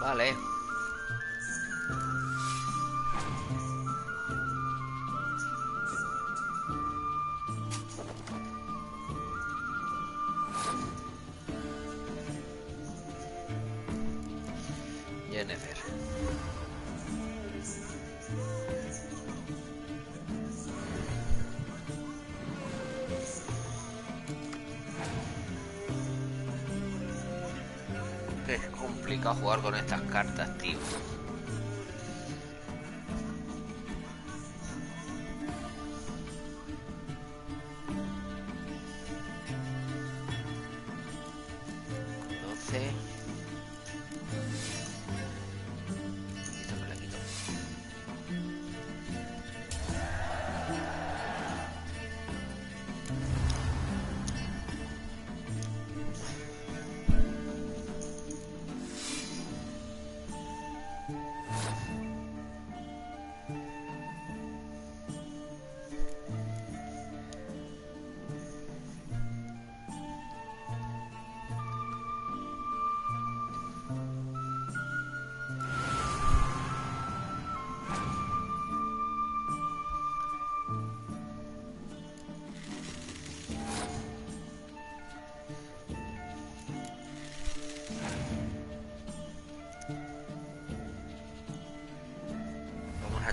Vale. Jennifer. Es complicado jugar con estas cartas, tío.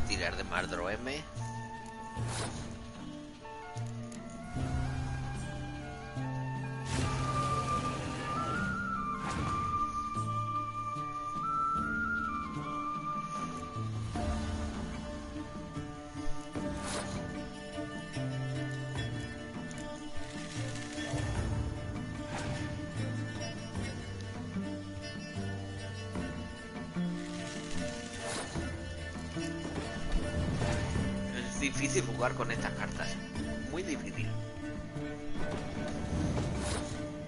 Tirar de Mardro M. Difícil jugar con estas cartas, muy difícil.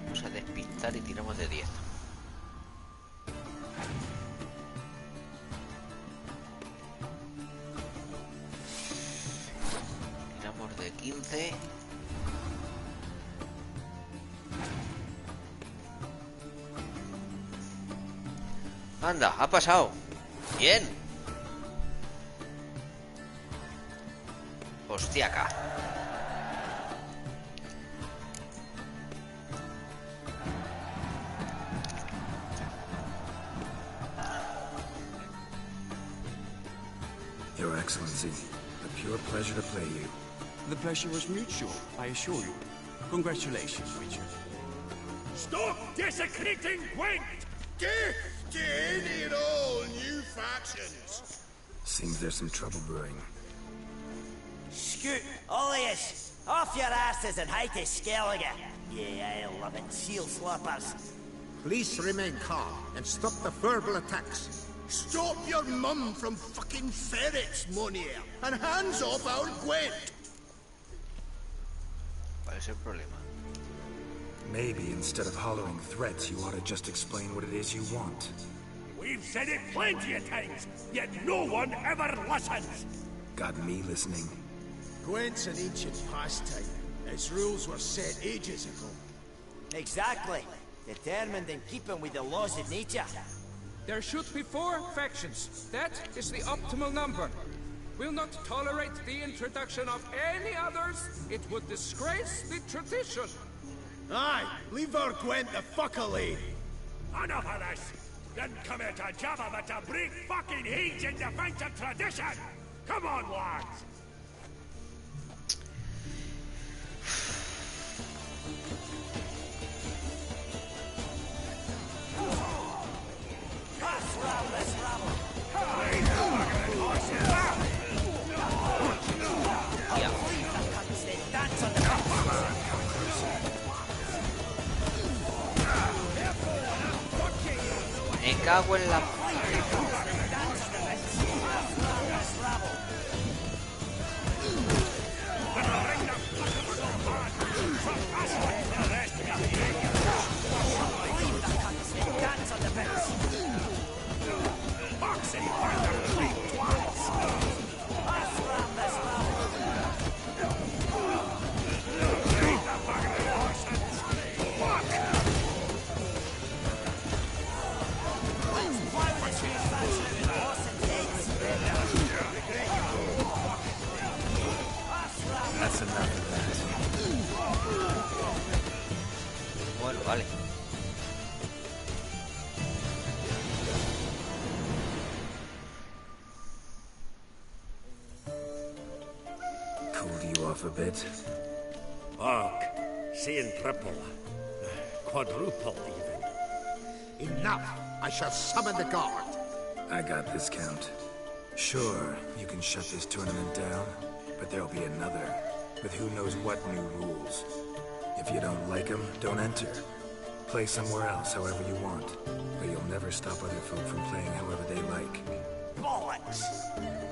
Vamos a despistar y tiramos de 10. Tiramos de 15. Anda, ha pasado. Bien. Hostiaca. Your Excellency, a pure pleasure to play you. The pleasure was mutual, I assure you. Congratulations, Richard. Stop desecrating Gwent! Death to any and all new factions! Seems there's some trouble brewing. Scoot, all of yous, off your asses and hide to Skellige, you I-loving seal slappers. Please remain calm and stop the verbal attacks. Stop your mum from fucking ferrets, Monier, and hands off our Gwent! ¿Cuál es el problema? Maybe instead of hollowing threats, you ought to just explain what it is you want. We've said it plenty of times, yet no one ever listens! Got me listening. Gwent's an ancient pastime. Its rules were set ages ago. Exactly. Determined in keeping with the laws of nature. There should be 4 factions. That is the optimal number. will not tolerate the introduction of any others. It would disgrace the tradition. Aye, leave our Gwent the fuck alone. Enough of this. Didn't come here to jabber, but to break fucking heads in defense of tradition. Come on, lads. Me cago en la... That's enough of that. Bueno, vale. Cooled you off a bit? Fuck. Seeing triple. Quadruple, even. Enough! I shall summon the guard. I got this, Count. Sure, you can shut this tournament down, but there'll be another, with who knows what new rules. If you don't like them, don't enter. Play somewhere else however you want, but you'll never stop other folk from playing however they like. Bollocks!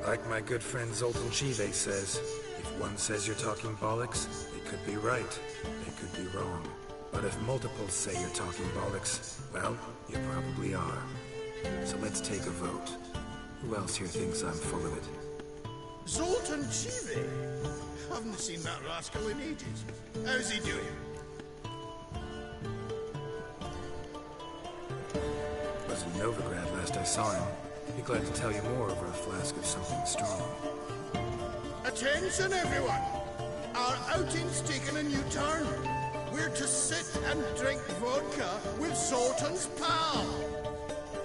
Like my good friend Zoltan Chive says, if one says you're talking bollocks, they could be right, they could be wrong. But if multiples say you're talking bollocks, well, you probably are. So let's take a vote. Who else here thinks I'm full of it? Zoltan Chive? Haven't seen that rascal in ages. How's he doing? Was in Novigrad last I saw him. Be glad to tell you more over a flask of something strong. Attention, everyone! Our outing's taken a new turn. We're to sit and drink vodka with Zoltan's pal.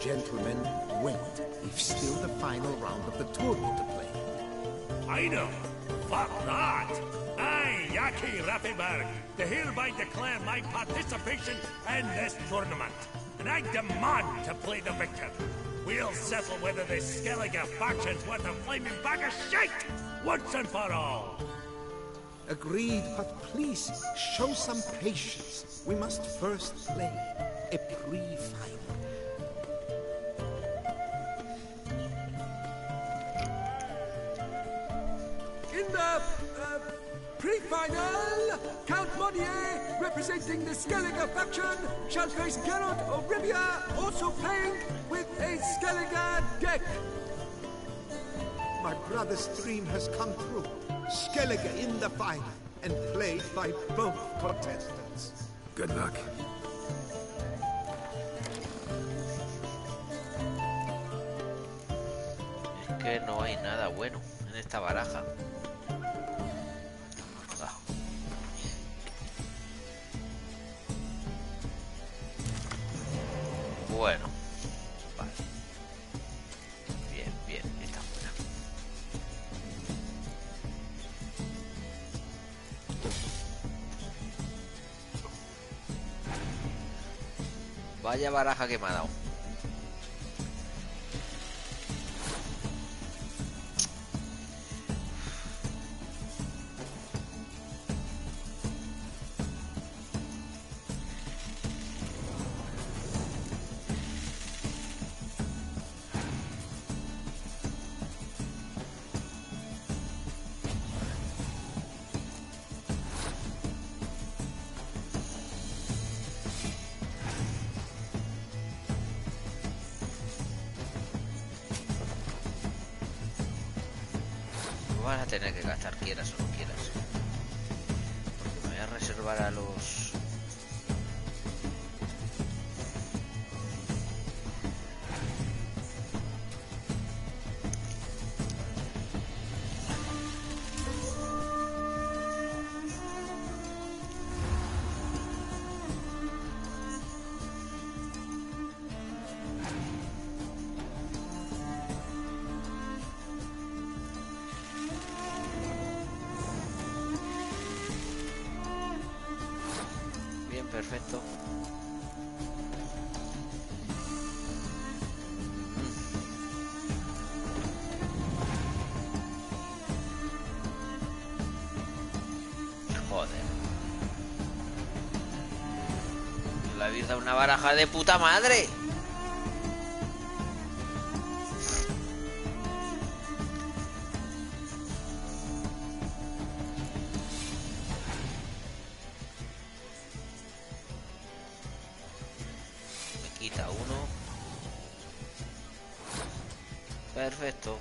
Gentlemen, wait. We've still the final round of the tournament to play. I know. Fuck that! I, Yaki Raffenberg, do hereby declare my participation in this tournament. And I demand to play the victor. We'll settle whether this Skellige faction's worth a flaming bag of shite, once and for all. Agreed, but please, show some patience. We must first play a pre-final. In the pre-final, Count Monnier, representing the Skellige faction, shall face Geralt of Rivia, also playing with a Skellige deck. My brother's dream has come true. Skellige in the final, and played by both contestants. Good luck. Es que no hay nada bueno en esta baraja. Bueno, vale. Bien, bien, está buena. Vaya baraja que me ha dado. Vas a tener que gastar, quieras o no quieras, porque me voy a reservar a los... Perfecto. Joder. Le habéis dado una baraja de puta madre. Me quita uno. Perfecto.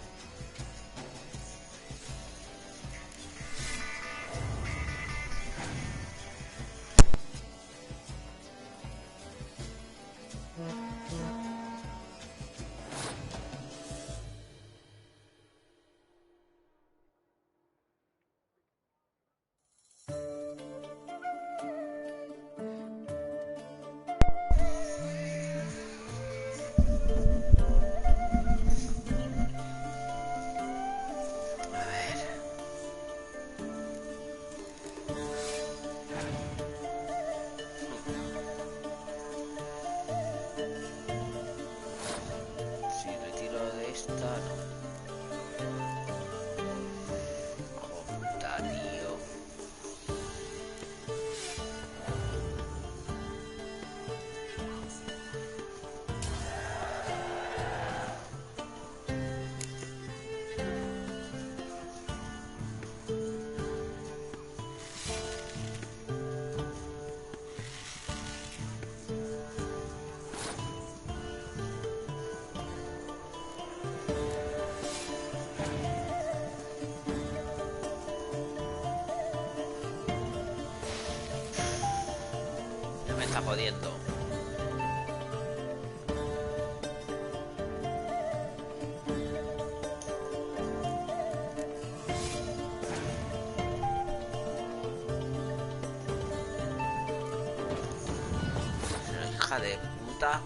Está jodiendo. Hija de puta.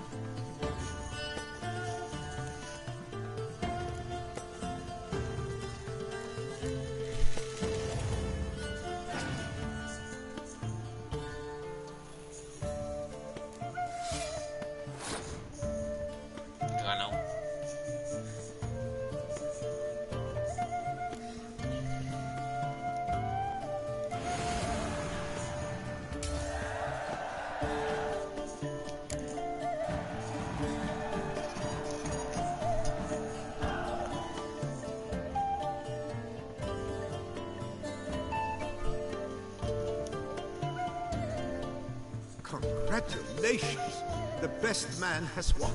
Congratulations! The best man has won.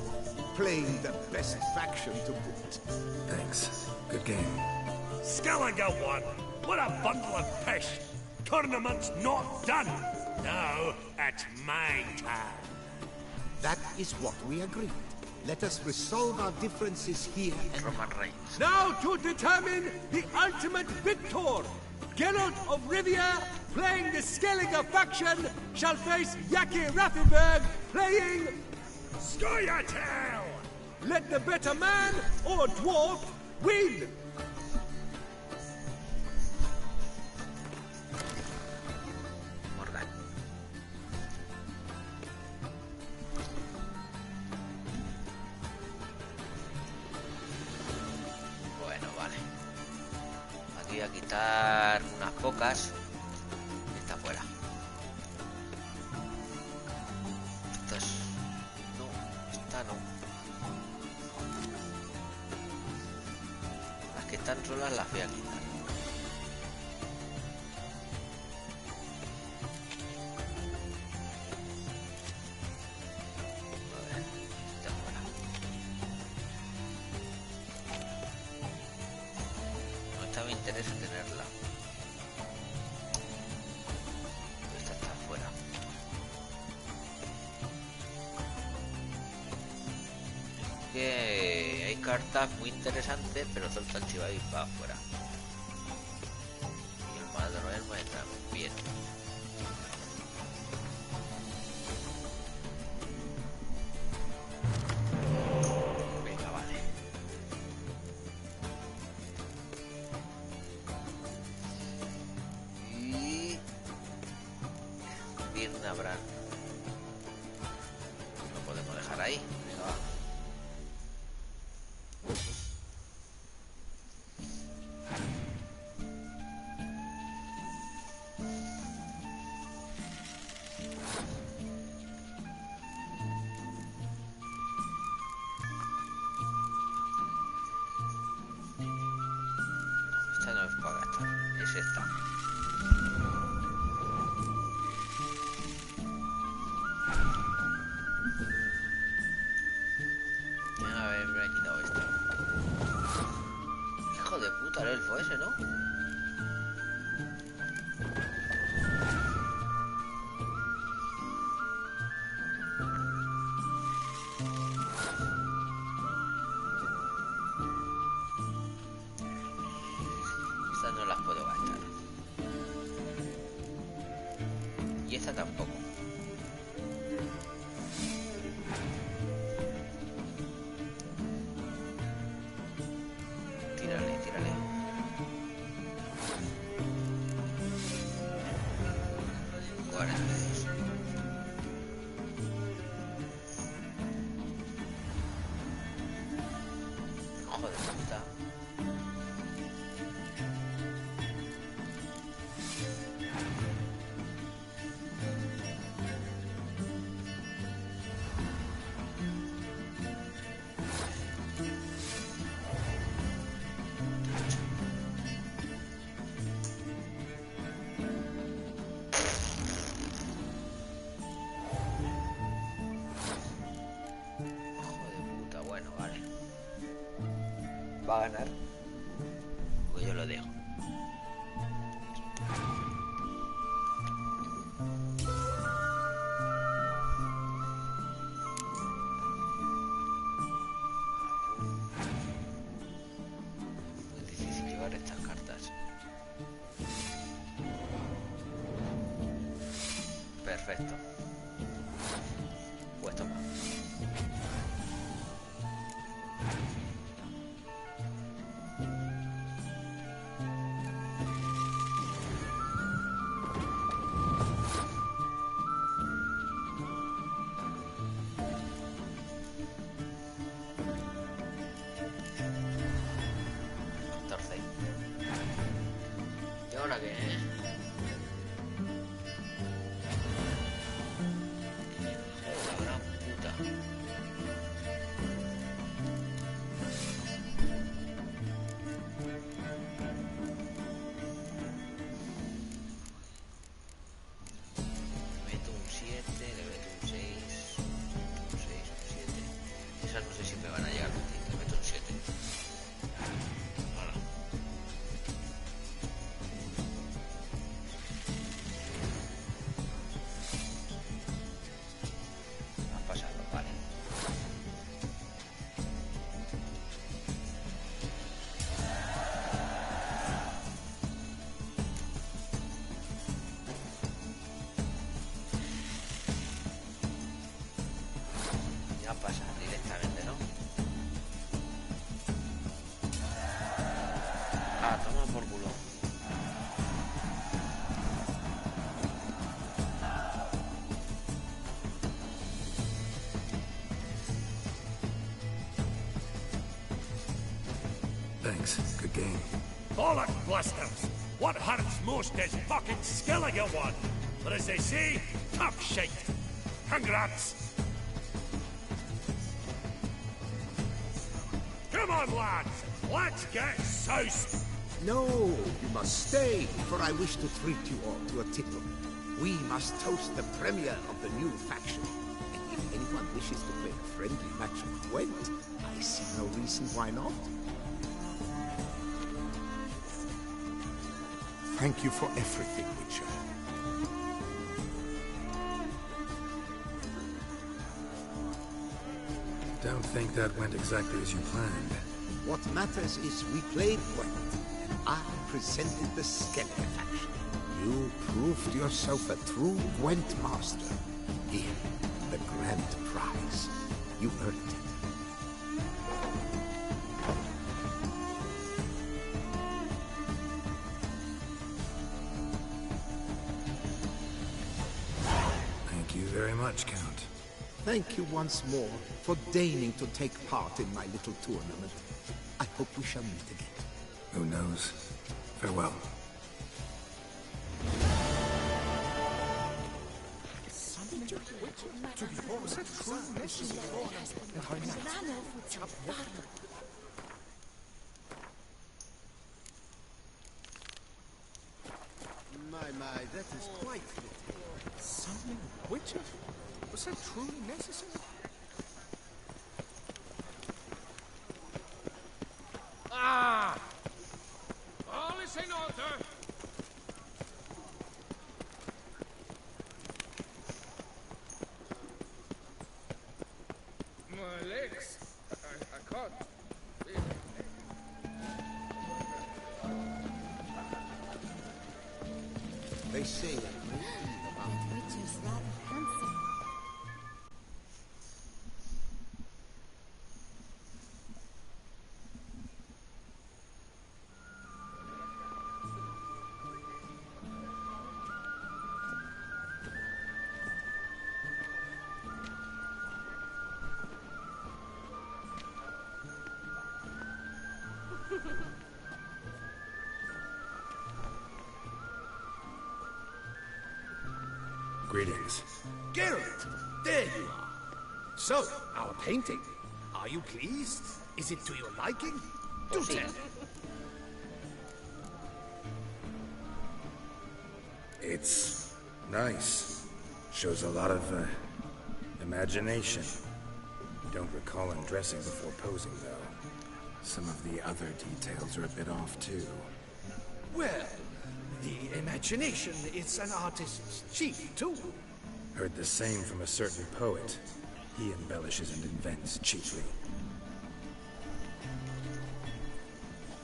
Playing the best faction to boot. Thanks. Good game. Skellige won! What a bundle of pish! Tournament's not done! Now, it's my turn. That is what we agreed. Let us resolve our differences here and now to determine the ultimate victor. Geralt of Rivia, playing the Skellige faction, shall face Yaki Rafenberg, playing Scoia'tael! Let the better man or dwarf win! Bueno, vale. Aquí voy a quitar unas pocas. Está fuera. Estas no, esta no. Las que están solas las voy a quitar. A ver, está fuera. No, esta me interesa tenerla. Esta está fuera. Que hay cartas muy interesantes, pero todo el archivo y va afuera. Y el madroerma también. Venga, vale. Y Birna Bran. es esta. A ver, me he quitado esto. Hijo de puta el elfo ese, ¿no? Estas no las puedo gastar. Y esta tampoco. Tírale, tírale. Hijo de puta. Va a ganar, pues yo lo dejo. Muy difícil llevar estas cartas. Perfecto. Pues toma. ¿Y ahora qué? La gran puta. Meto un 7, le meto un 6, un 6, un 7. Esas no sé si me van a llegar a ti, le meto un 7. Pasar directamente, ¿no? Ah, toma por culo. Thanks. Good game. Bollock blisters! What hurts most is fucking skilling a one. But as they say, tough shite. Congrats! Come on, lads! Let's get soused! No, you must stay, for I wish to treat you all to a tipple. We must toast the premier of the new faction. And if anyone wishes to play a friendly match of Gwent, I see no reason why not. Thank you for everything, Witcher. Don't think that went exactly as you planned. What matters is we played Gwent, and I presented the Skellige faction. You proved yourself a true Gwent master. Here, the grand prize. You earned it. Thank you very much, Count. Thank you once more for deigning to take part in my little tournament. I hope we shall meet again. Who knows? Farewell. My, that is quite fitting. Summoning witches? Was that truly necessary? Ah! All is in order. My legs. I can't. They say a great deal about That witch is rather handsome. Greetings. Geralt, there you are. So, our painting. Are you pleased? Is it to your liking? Do tell. It's nice. Shows a lot of, imagination. Don't recall undressing before posing, though. Some of the other details are a bit off, too. Well, the imagination is an artist's chief tool. Heard the same from a certain poet. He embellishes and invents chiefly.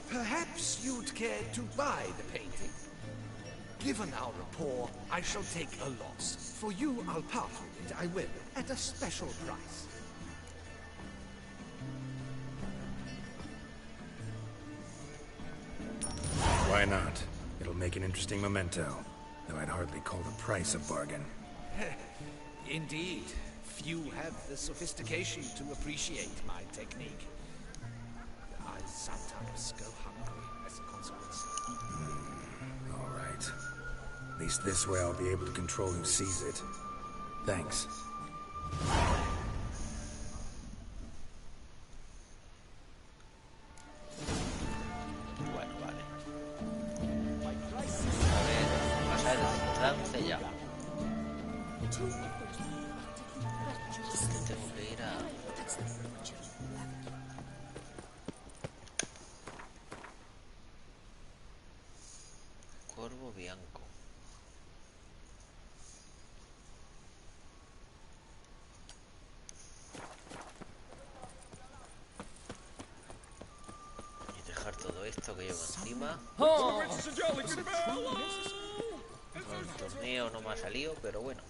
Perhaps you'd care to buy the painting. Given our rapport, I shall take a loss. For you, I'll part with it, I will, at a special price. Why not? It'll make an interesting memento, though I'd hardly call the price a bargain. Indeed. Few have the sophistication to appreciate my technique. I sometimes go hungry as a consequence. All right. At least this way I'll be able to control who sees it. Thanks. Bueno, vale. A ver, pasar el trance ya. Es que tengo que ir a... Corvo Bianco. Y dejar todo esto que llevo encima. El torneo no me ha salido, pero bueno.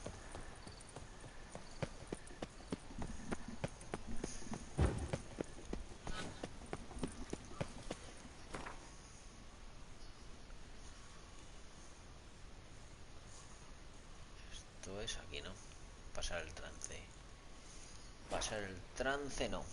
Esto es aquí, ¿no? Pasar el trance. Pasar el trance, no.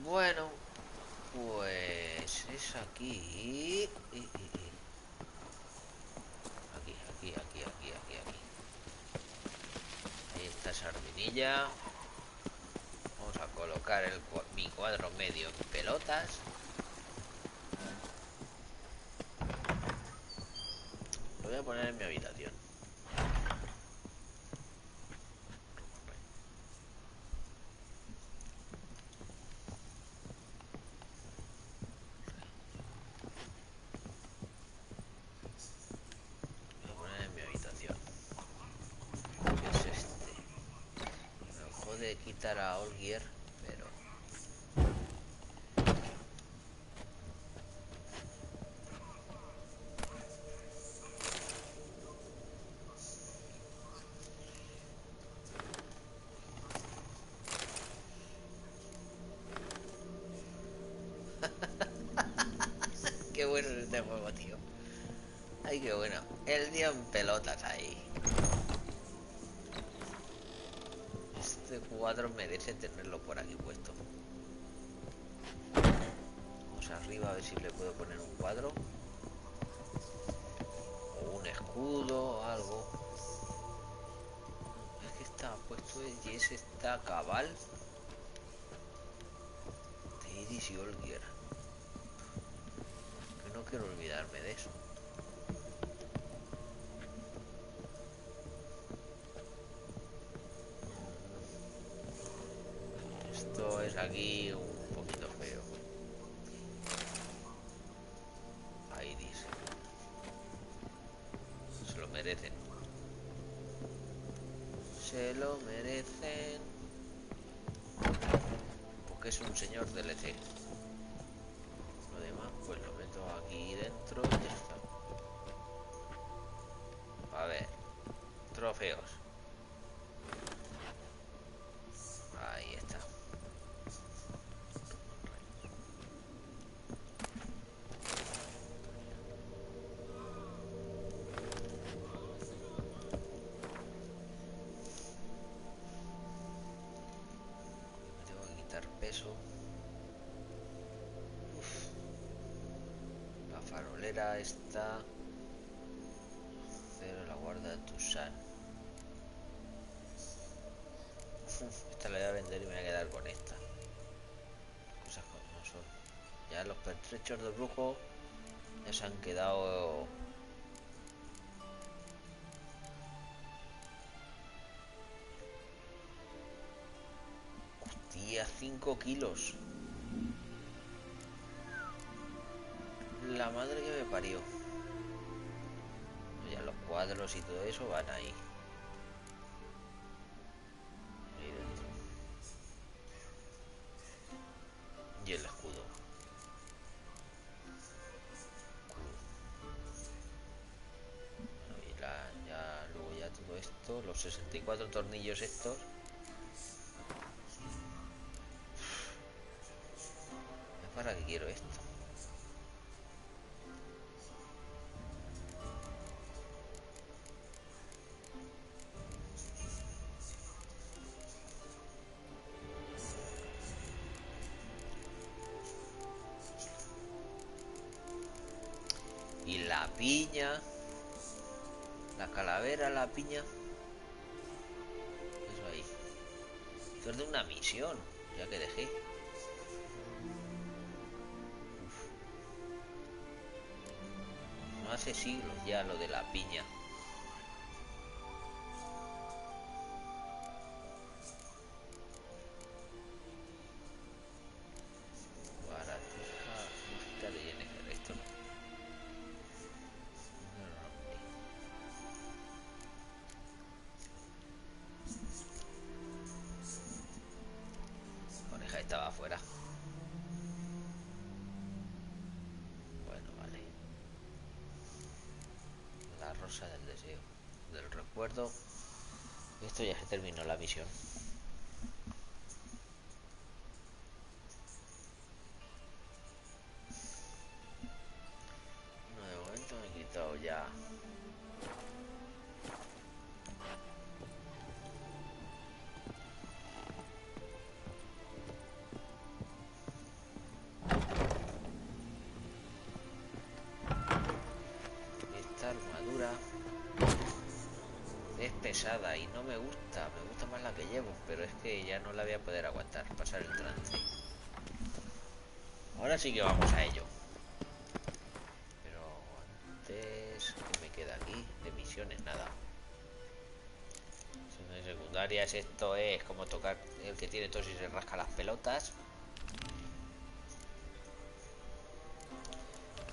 Bueno, pues es aquí. Aquí. Ahí está Sardinilla. Vamos a colocar mi cuadro medio en pelotas. Lo voy a poner en mi habitación. Quitar a Olgier, pero qué bueno es este juego, tío. Ay, qué bueno. El día en pelotas ahí. Este cuadro merece tenerlo por aquí puesto. Vamos arriba a ver si le puedo poner un cuadro. O un escudo o algo. Es que está puesto y ese está cabal. De Iris y Olgier. Que no quiero olvidarme de eso. Esto es aquí un poquito feo. Iris. Se lo merecen. Se lo merecen. Porque es un señor DLC. Lo demás pues lo meto aquí dentro y ya está. A ver. Trofeos. Ahí está. Tengo que quitar peso. Uf. La farolera está. Cero la guarda de Tucson. Esta la voy a vender y me voy a quedar con esta. Cosas como no son. Ya los pertrechos de brujo ya se han quedado. Hostia, 5 kilos. La madre que me parió. Ya los cuadros y todo eso van ahí. Ahí dentro. Y el escudo. Bueno, y ya luego ya todo esto, los 64 tornillos estos. ¿Para qué quiero esto? Y la piña, la calavera, la piña. Eso ahí. Esto es de una misión, ya que dejé. No hace siglos ya lo de la piña. Baratuja de Jennifer, esto no. La oreja estaba afuera. Bueno, vale. La rosa del deseo, del recuerdo. Esto ya se terminó la misión. No, de momento me he quitado ya. Esta armadura es pesada y no me gusta más la que llevo, pero es que ya no la voy a poder aguantar, pasar el trance. Ahora sí que vamos a ello. Pero antes, ¿qué me queda aquí? De misiones, nada. Misiones secundarias, esto es como tocar el que tiene tos y se rasca las pelotas.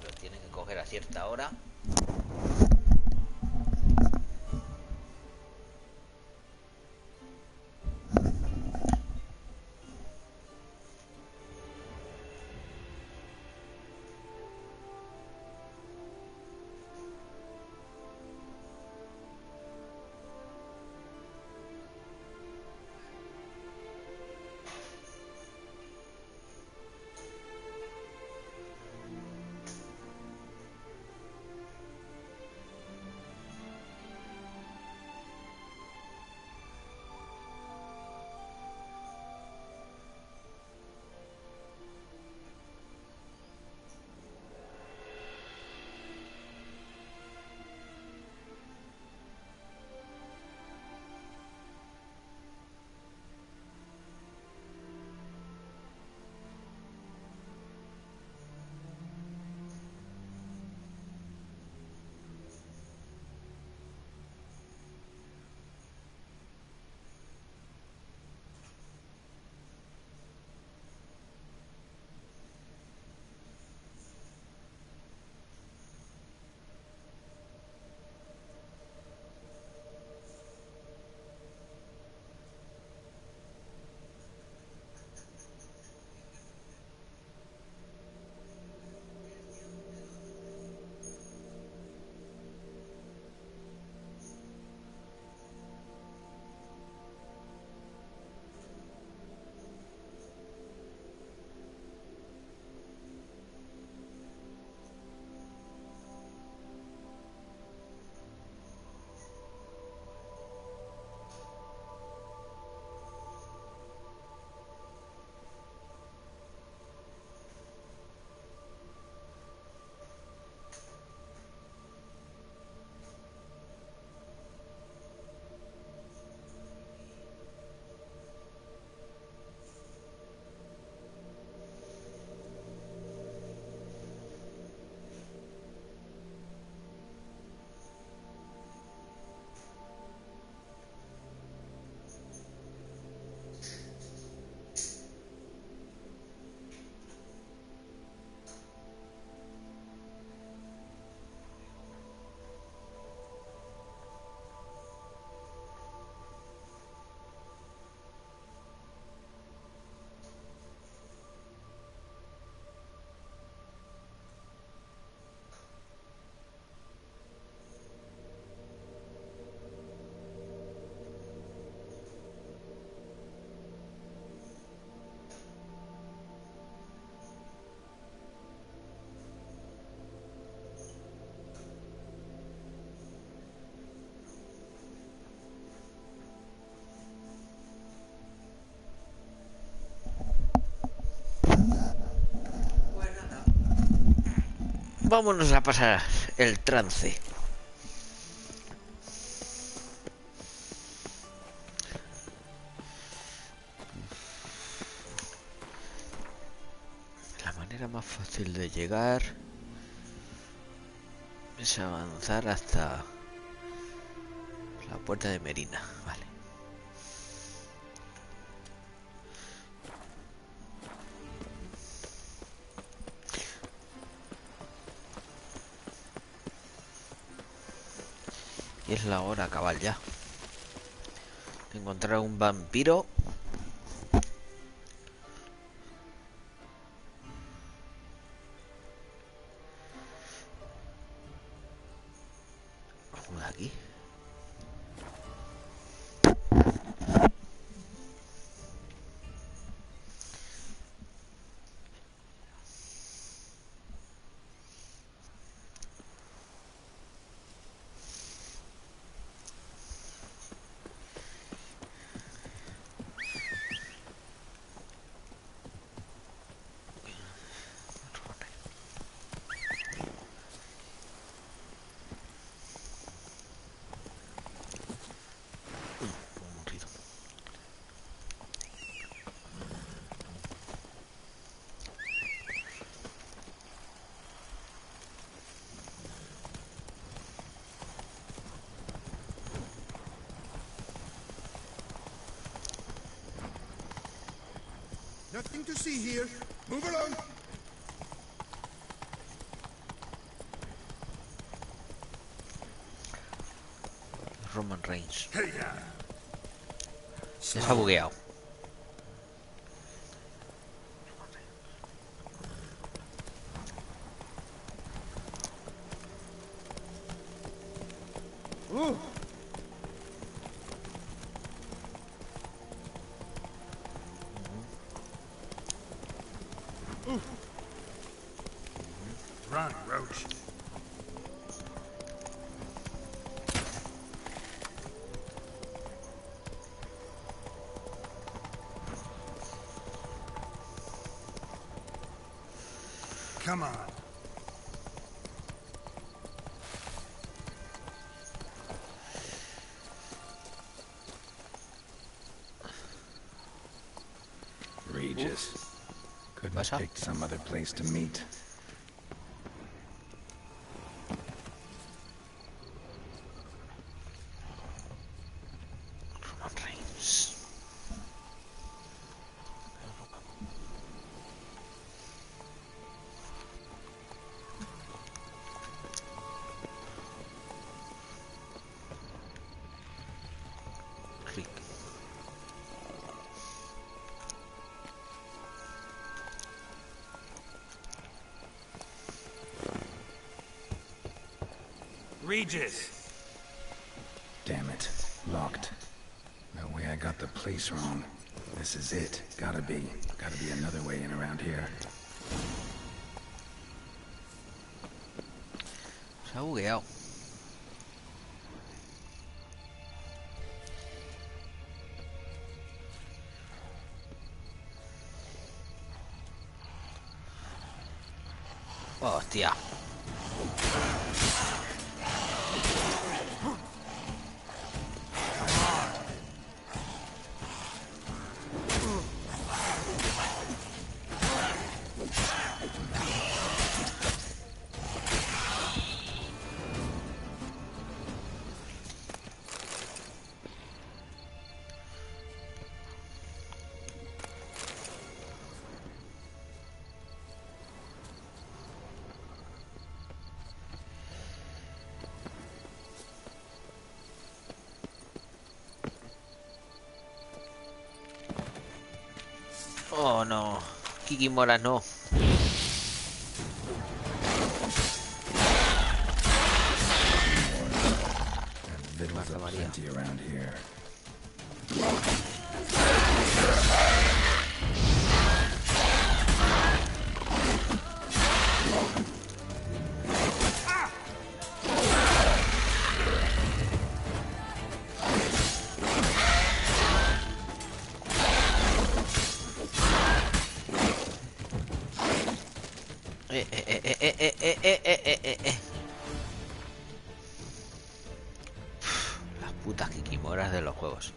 Lo tienen que coger a cierta hora. Vámonos a pasar el trance. La manera más fácil de llegar es avanzar hasta la puerta de Merina. Vale. Y es la hora cabal ya. Encontrar un vampiro. Vamos de aquí. Nothing to see here. Move along. Roman Reigns. Hey now. Se ha bugueado. Run, Roach. Come on. Regis. Couldn't have picked some other place to meet. Roman Reigns. Rick. Regis. Damn it. Locked. No way I got the place wrong. This is it. Gotta be another way in around here. Se ha bugueado. Hostia. Oh no, Kikimora no. Vittles are plenty around here. Las putas kikimoras de los juegos.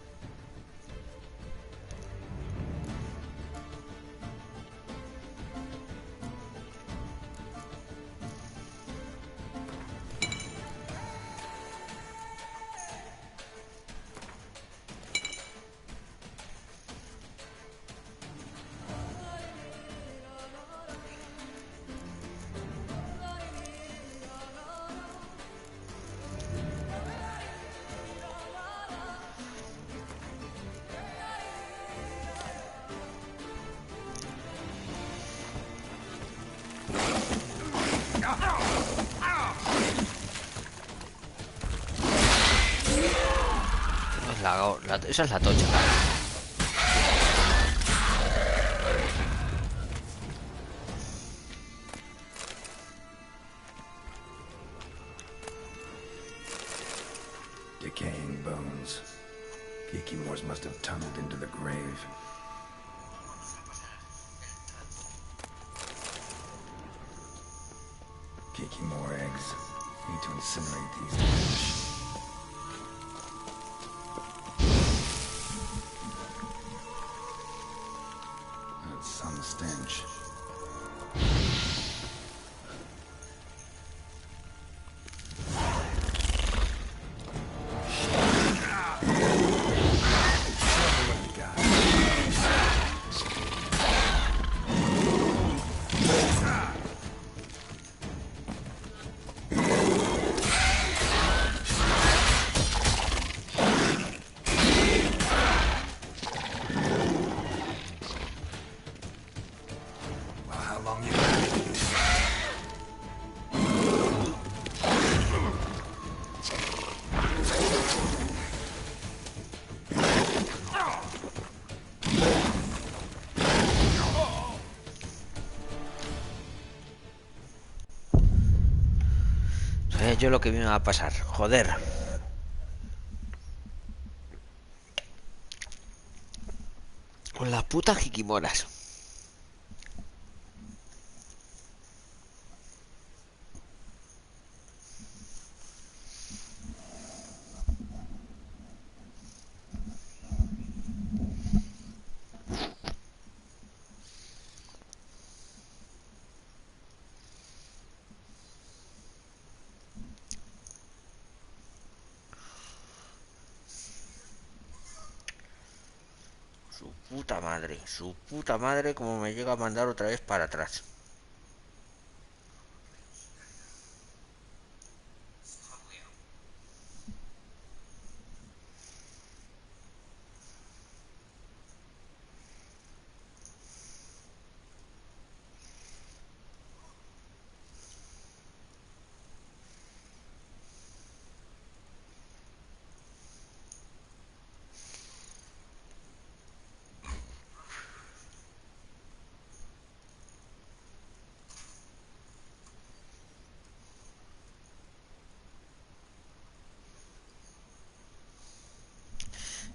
Esa es la tocha. Decaying bones. Kikimores must have tunneled into the grave. Kikimore eggs. Need to incinerate these to finish. That's some stench. Yo lo que me va a pasar, joder. Con las putas kikimoras. Su puta madre, como me llega a mandar otra vez para atrás.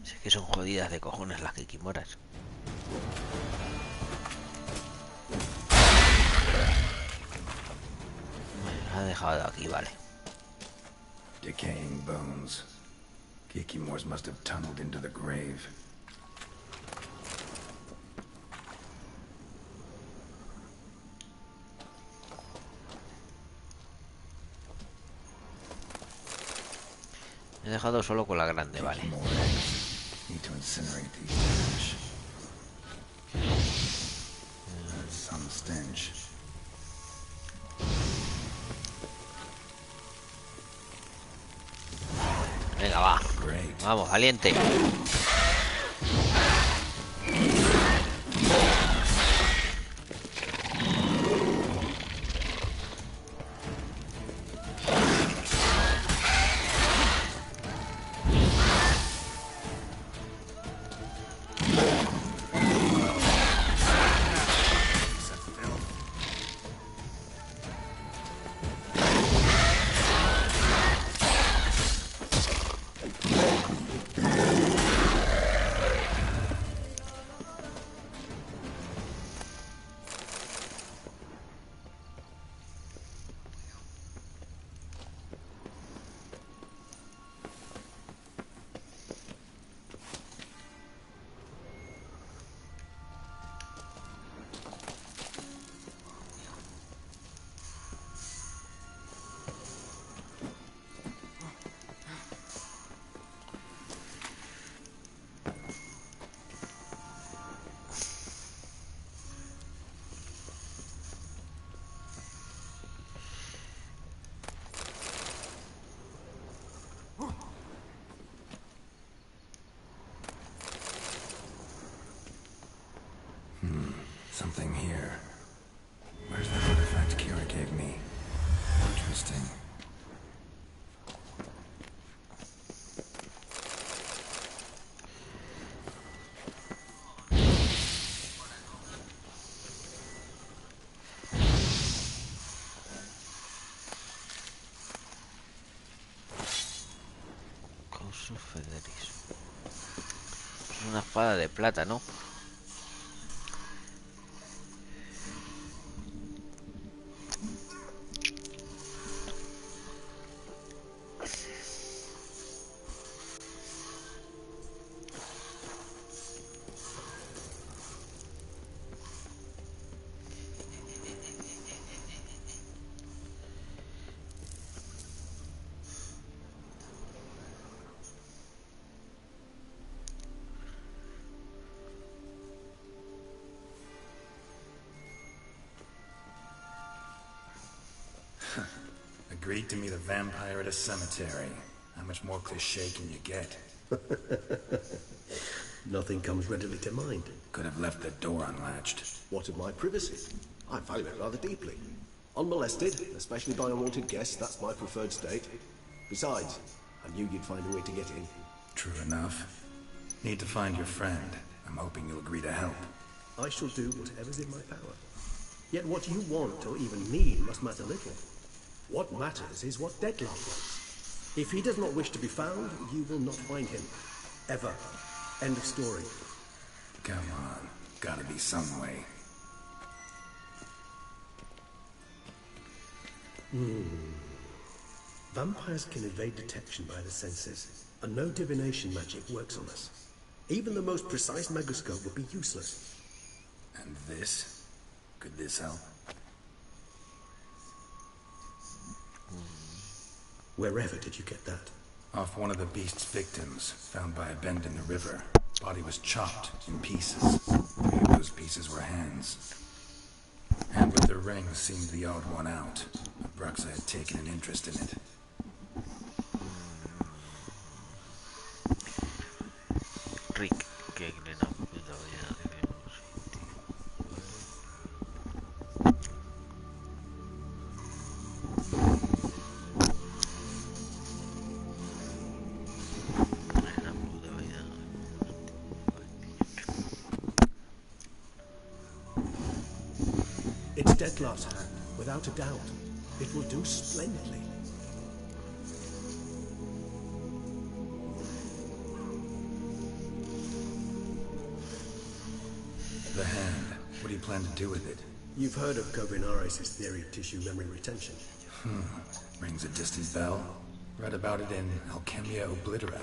Sé que son jodidas de cojones las kikimoras. Me ha dejado aquí, vale. Decaying bones. Kikimores must have tunneled into the grave. Me he dejado solo con la grande, vale. Need to incinerate these to finish. Some stench. Venga, va. Vamos, valiente. Something here. Where's that artifact Kira gave me? Interesting. Es una espada de plata, ¿no? Agreed to meet a vampire at a cemetery. How much more cliché can you get? Nothing comes readily to mind. Could have left the door unlatched. What of my privacy? I value it rather deeply. Unmolested, especially by unwanted guests, that's my preferred state. Besides, I knew you'd find a way to get in. True enough. Need to find your friend. I'm hoping you'll agree to help. I shall do whatever's in my power. Yet what you want or even need must matter little. What matters is what Dettlaff wants. If he does not wish to be found, you will not find him. Ever. End of story. Come on. Gotta be some way. Vampires can evade detection by the senses, and no divination magic works on us. Even the most precise megoscope would be useless. And this? Could this help? Wherever did you get that? Off one of the beast's victims, found by a bend in the river. Body was chopped in pieces. 3 of those pieces were hands. And with the ring seemed the odd one out. Bruxa had taken an interest in it. Rick, que le da puta vida de It's Dettlaff's hand, without a doubt. It will do splendidly. The hand. What do you plan to do with it? You've heard of Kovinaris' theory of tissue memory retention. Rings a distant bell. Read about it in Alchemia Oblitera.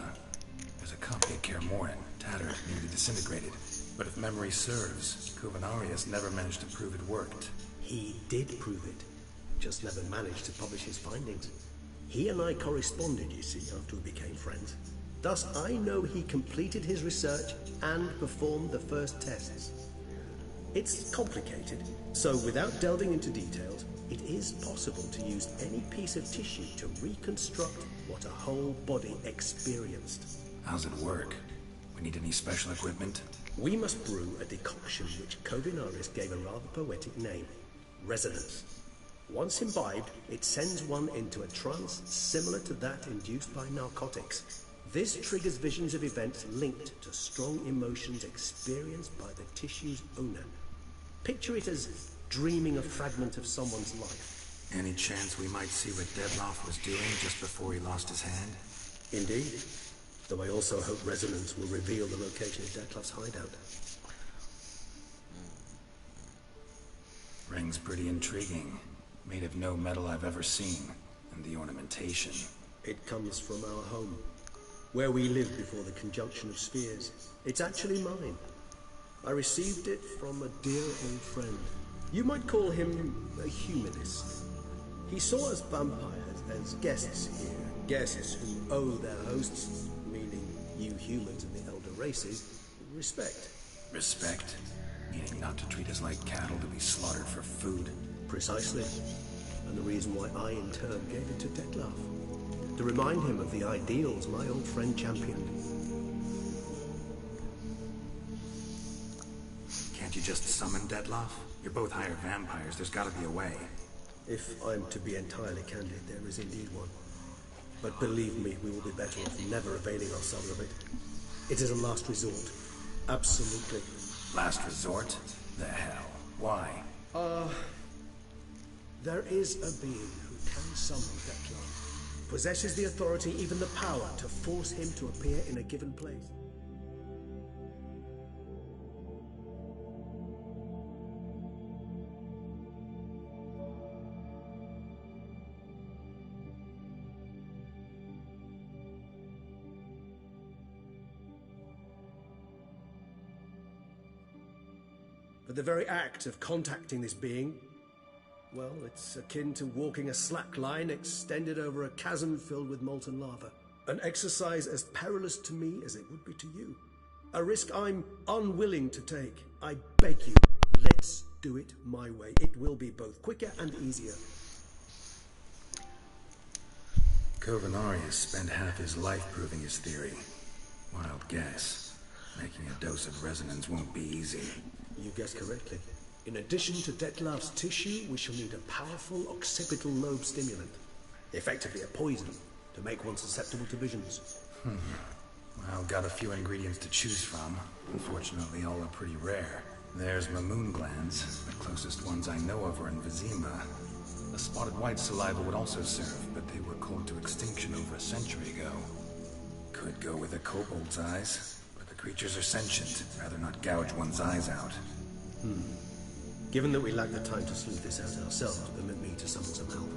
There's a copy of Kermoran, tattered, nearly disintegrated. But if memory serves, Kovinaris never managed to prove it worked. He did prove it, just never managed to publish his findings. He and I corresponded, you see, after we became friends. Thus, I know he completed his research and performed the first tests. It's complicated, so without delving into details, it is possible to use any piece of tissue to reconstruct what a whole body experienced. How's it work? We need any special equipment? We must brew a decoction which Kovinaris gave a rather poetic name. Resonance. Once imbibed, it sends one into a trance similar to that induced by narcotics. This triggers visions of events linked to strong emotions experienced by the tissue's owner. Picture it as dreaming a fragment of someone's life. Any chance we might see what Dettlaff was doing just before he lost his hand? Indeed. Though I also hope resonance will reveal the location of Dettlaff's hideout. Ring's pretty intriguing. Made of no metal I've ever seen. And the ornamentation. It comes from our home, where we lived before the conjunction of spheres. It's actually mine. I received it from a dear old friend. You might call him a humanist. He saw us vampires as guests here. Guests who owe their hosts, meaning you humans and the elder races, respect. Respect? Meaning not to treat us like cattle to be slaughtered for food? Precisely. And the reason why I in turn gave it to Dettlaff. To remind him of the ideals my old friend championed. Can't you just summon Dettlaff? You're both hired vampires. There's gotta be a way. If I'm to be entirely candid, there is indeed one. But believe me, we will be better off never availing ourselves of it. It is a last resort. Absolutely. Last resort? The hell? Why? There is a being who can summon Dettlaff. Possesses the authority, even the power, to force him to appear in a given place. But the very act of contacting this being, well, it's akin to walking a slack line extended over a chasm filled with molten lava. An exercise as perilous to me as it would be to you. A risk I'm unwilling to take. I beg you, let's do it my way. It will be both quicker and easier. Covenarius spent half his life proving his theory. Wild guess. Making a dose of resonance won't be easy. You guessed correctly. In addition to Dettlaff's tissue, we shall need a powerful occipital lobe stimulant. Effectively a poison, to make one susceptible to visions. Well, got a few ingredients to choose from. Unfortunately, all are pretty rare. There's Mamoon glands. The closest ones I know of are in Vizima. A spotted white saliva would also serve, but they were called to extinction over a century ago. Could go with a kobold's eyes. Creatures are sentient. Rather not gouge one's eyes out. Given that we lack the time to sleuth this out ourselves, permit me to summon some help.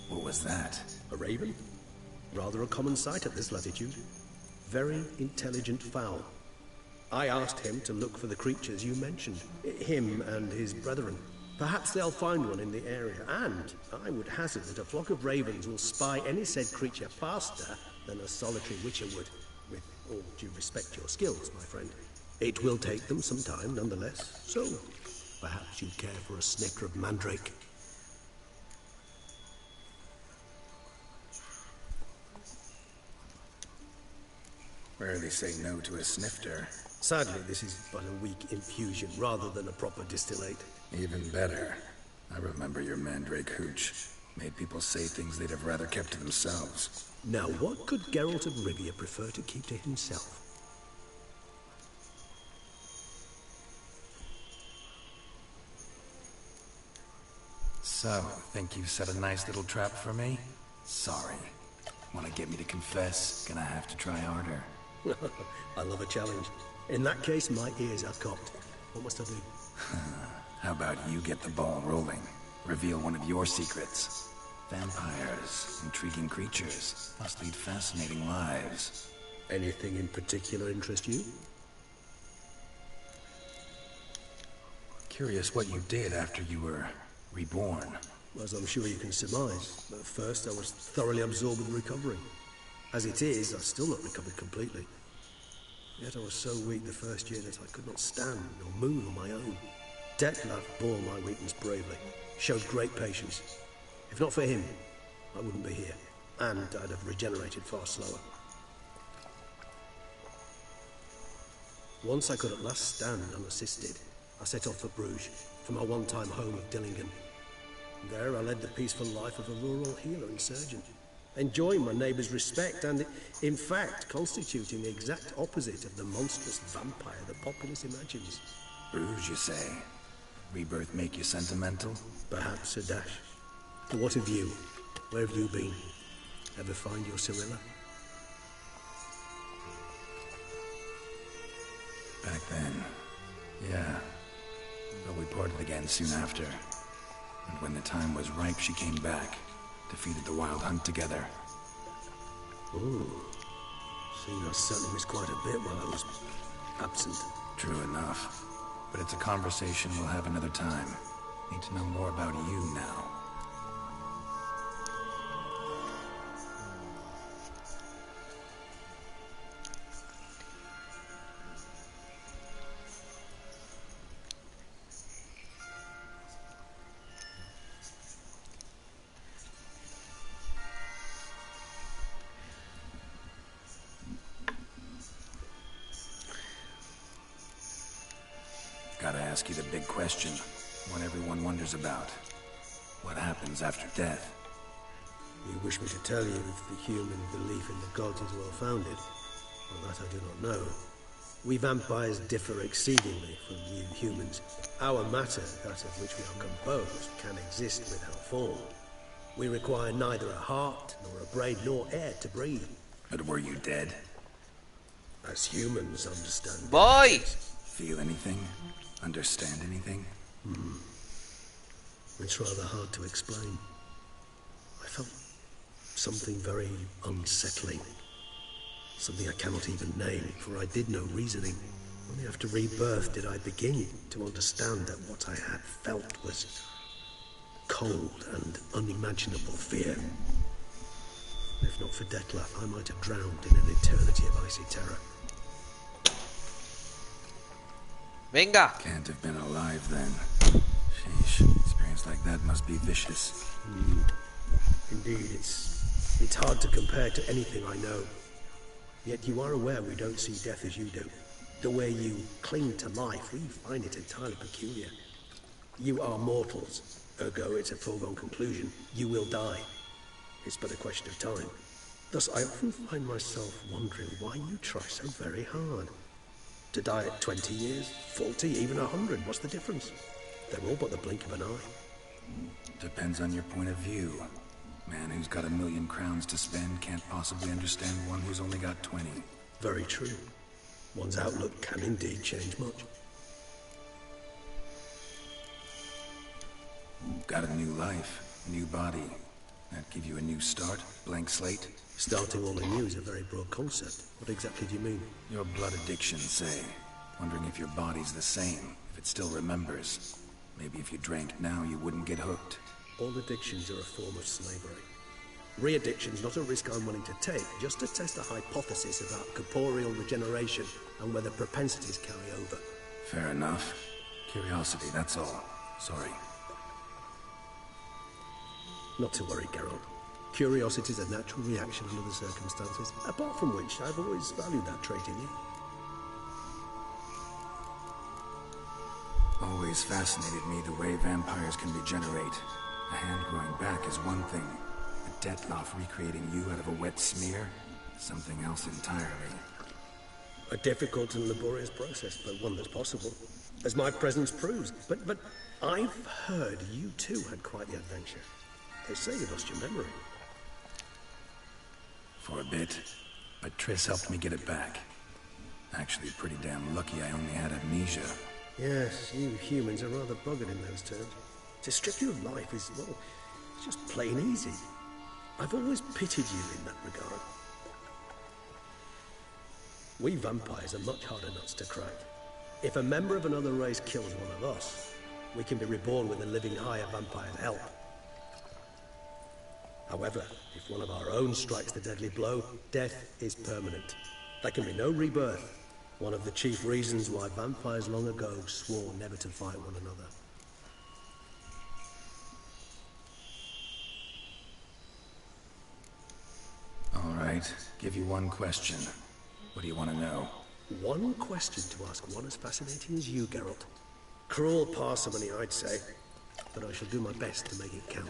What was that? A raven? Rather a common sight at this latitude. Very intelligent fowl. I asked him to look for the creatures you mentioned. Him and his brethren. Perhaps they'll find one in the area, and I would hazard that a flock of ravens will spy any said creature faster than a solitary witcher would. With all due respect to your skills, my friend. It will take them some time, nonetheless. So, perhaps you'd care for a snicker of mandrake. Rarely say no to a snifter. Sadly, this is but a weak infusion rather than a proper distillate. Even better. I remember your mandrake hooch. Made people say things they'd have rather kept to themselves. Now, what could Geralt of Rivia prefer to keep to himself? So, think you've set a nice little trap for me? Sorry. Want to get me to confess? Gonna have to try harder. I love a challenge. In that case, my ears are cocked. What must I do? How about you get the ball rolling? Reveal one of your secrets. Vampires, intriguing creatures, must lead fascinating lives. Anything in particular interest you? Curious what you did after you were reborn. As I'm sure you can surmise. At first, I was thoroughly absorbed with recovery. As it is, I've still not recovered completely. Yet I was so weak the first year that I could not stand or move on my own. Dettlaff bore my weakness bravely, showed great patience. If not for him, I wouldn't be here, and I'd have regenerated far slower. Once I could at last stand unassisted, I set off for Bruges, for my one-time home of Dillingen. There I led the peaceful life of a rural healer and surgeon, enjoying my neighbours' respect and, in fact, constituting the exact opposite of the monstrous vampire the populace imagines. Bruges, you say? Rebirth make you sentimental? Perhaps a dash. But what of you? Where have you been? Ever find your Cyrilla? Back then, yeah. But we parted again soon after. And when the time was ripe, she came back. Defeated the Wild Hunt together. Ooh. Seeing us certainly missed quite a bit while I was absent. True enough. But it's a conversation we'll have another time. Need to know more about you now. Gotta ask you the big question, one everyone wonders about. What happens after death? You wish me to tell you if the human belief in the gods is well founded? Well, that I do not know. We vampires differ exceedingly from you humans. Our matter, that of which we are composed, can exist without form. We require neither a heart, nor a brain, nor air to breathe. But were you dead? As humans understand. Boy! Feel anything? Understand anything? It's rather hard to explain. I felt something very unsettling. Something I cannot even name, for I did no reasoning. Only after rebirth did I begin to understand that what I had felt was cold and unimaginable fear. If not for Dettlaff, I might have drowned in an eternity of icy terror. Venga! Can't have been alive then. Sheesh, experience like that must be vicious. Indeed, it's hard to compare to anything I know. Yet you are aware we don't see death as you do. The way you cling to life, we find it entirely peculiar. You are mortals, ergo it's a foregone conclusion. You will die. It's but a question of time. Thus, I often find myself wondering why you try so very hard. To die at 20 years, 40, even 100, what's the difference? They're all but the blink of an eye. Depends on your point of view. Man who's got 1,000,000 crowns to spend can't possibly understand one who's only got 20. Very true. One's outlook can indeed change much. Got a new life, new body. That give you a new start, blank slate? Starting all anew is a very broad concept. What exactly do you mean? Your blood addiction, say. Wondering if your body's the same, if it still remembers. Maybe if you drank now, you wouldn't get hooked. All addictions are a form of slavery. Re-addiction's not a risk I'm willing to take, just to test a hypothesis about corporeal regeneration and whether propensities carry over. Fair enough. Curiosity, that's all. Sorry. Not to worry, Geralt. Curiosity is a natural reaction under the circumstances, apart from which I've always valued that trait in you. Always fascinated me the way vampires can regenerate. A hand growing back is one thing. A Dettlaff recreating you out of a wet smear? Something else entirely. A difficult and laborious process, but one that's possible, as my presence proves. But I've heard you too had quite the adventure. They say you lost your memory. For a bit, but Triss helped me get it back. Actually, pretty damn lucky I only had amnesia. Yes, you humans are rather buggered in those terms. To strip you of life is, well, it's just plain easy. I've always pitied you in that regard. We vampires are much harder nuts to crack. If a member of another race kills one of us, we can be reborn with a living higher vampire's help. However, if one of our own strikes the deadly blow, death is permanent. There can be no rebirth. One of the chief reasons why vampires long ago swore never to fight one another. All right, give you one question. What do you want to know? One question to ask one as fascinating as you, Geralt. Cruel parsimony, I'd say, but I shall do my best to make it count.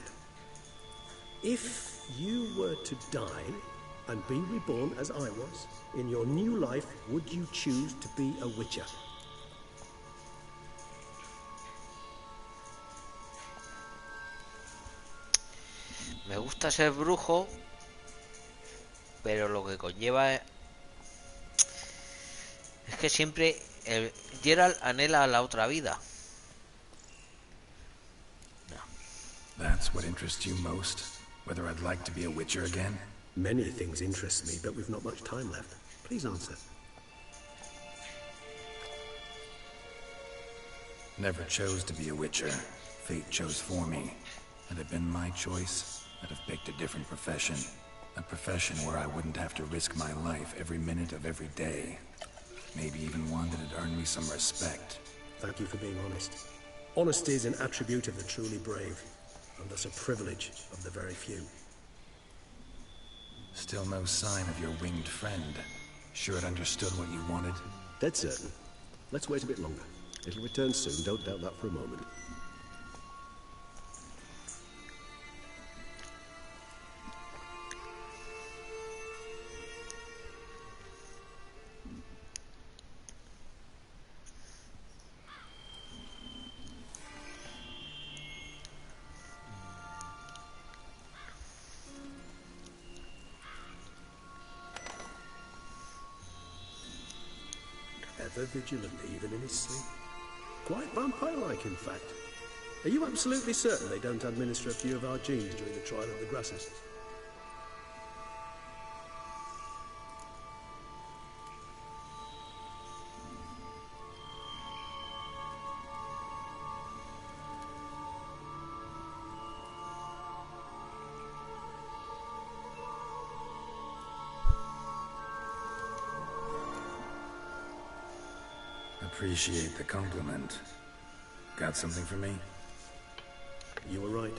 If you were to die and be reborn as I was, in your new life, would you choose to be a witcher? Me gusta ser brujo, pero lo que conlleva es que siempre Geralt anhela la otra vida. That's what interests you most? Whether I'd like to be a Witcher again? Many things interest me, but we've not much time left. Please answer. Never chose to be a Witcher. Fate chose for me. Had it been my choice, I'd have picked a different profession. A profession where I wouldn't have to risk my life every minute of every day. Maybe even one that'd earn me some respect. Thank you for being honest. Honesty is an attribute of the truly brave, and thus a privilege of the very few. Still no sign of your winged friend. Sure it understood what you wanted? Dead certain. Let's wait a bit longer. It'll return soon, don't doubt that for a moment. Ever vigilant, even in his sleep. Quite vampire-like, in fact. Are you absolutely certain they don't administer a few of our genes during the trial of the grasses? Appreciate the compliment. Got something for me? You were right.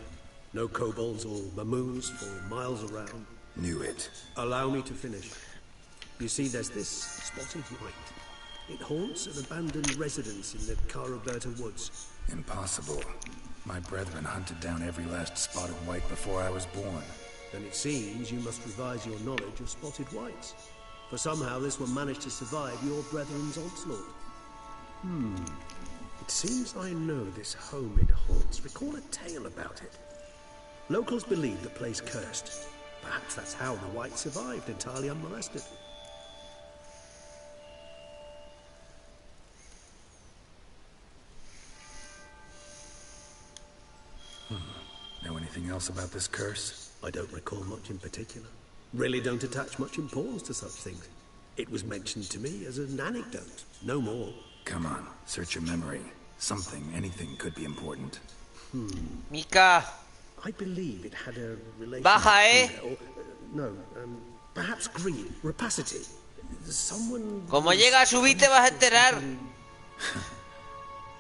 No kobolds or mamoons for miles around. Knew it. Allow me to finish. You see, there's this spotted white. It haunts an abandoned residence in the Caraberta woods. Impossible. My brethren hunted down every last spotted white before I was born. Then it seems you must revise your knowledge of spotted whites. For somehow this one managed to survive your brethren's onslaught. It seems I know this home it haunts. Recall a tale about it. Locals believe the place cursed. Perhaps that's how the white survived entirely unmolested. Know anything else about this curse? I don't recall much in particular. Really don't attach much importance to such things. It was mentioned to me as an anecdote, no more. Come on, search your memory. Something, anything could be important. Mika. I believe it had a relation Baja, to perhaps greed, rapacity. Someone... Como llega a subir te vas a enterar.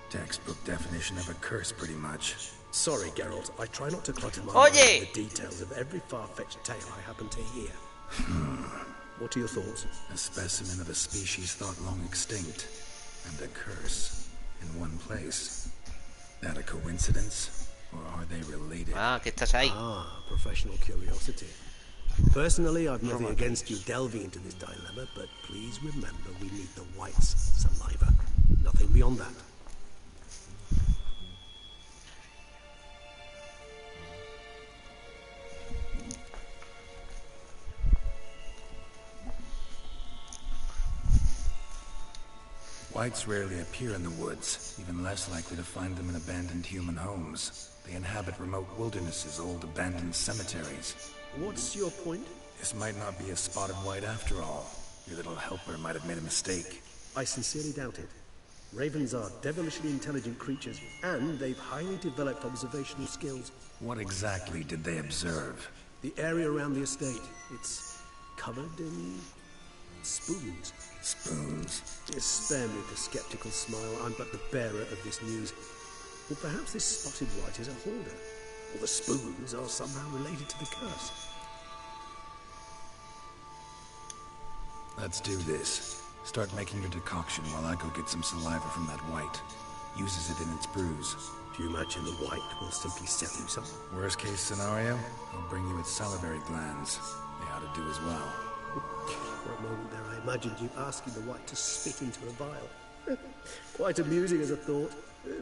Textbook definition of a curse, pretty much. Sorry, Geralt. I try not to clutter my Oye. mind with the details of every far-fetched tale I happen to hear. What are your thoughts? A specimen of a species thought long extinct. And a curse in one place. That a coincidence? Or are they related? Ah, que estás ahí. Professional curiosity. Personally, I've nothing against you delving into this dilemma, but please remember we need the white's saliva. Nothing beyond that. Whites rarely appear in the woods, even less likely to find them in abandoned human homes. They inhabit remote wildernesses, old abandoned cemeteries. What's your point? This might not be a spotted white after all. Your little helper might have made a mistake. I sincerely doubt it. Ravens are devilishly intelligent creatures, and they've highly developed observational skills. What exactly did they observe? The area around the estate. It's covered in spoons. Spoons? Spare me the skeptical smile. I'm but the bearer of this news. Or perhaps this spotted white is a hoarder. Or the spoons are somehow related to the curse. Let's do this. Start making your decoction while I go get some saliva from that white. Uses it in its brews. Do you imagine the white will simply set you some? Worst case scenario, I'll bring you its salivary glands. They ought to do as well. For a moment there, I imagined you asking the white to spit into a vial. Quite amusing as a thought,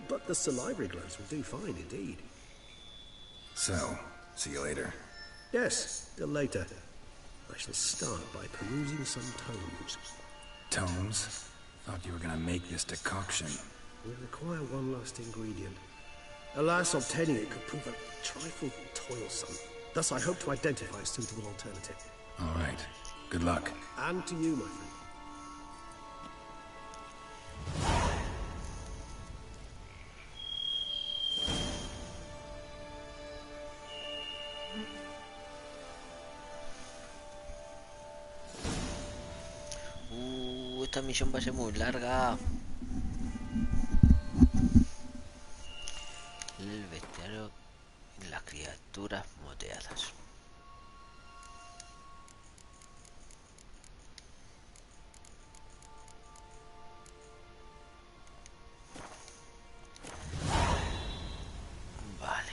but the salivary glands will do fine indeed. So, see you later. Yes, till later. I shall start by perusing some tomes. Tomes? Thought you were gonna make this decoction. We require one last ingredient. Alas, obtaining it could prove a trifle toilsome. Thus, I hope to identify a suitable alternative. All right. Good luck. And to you, my friend. Esta misión va a ser muy larga. El bestiario y las criaturas moteadas. Vale.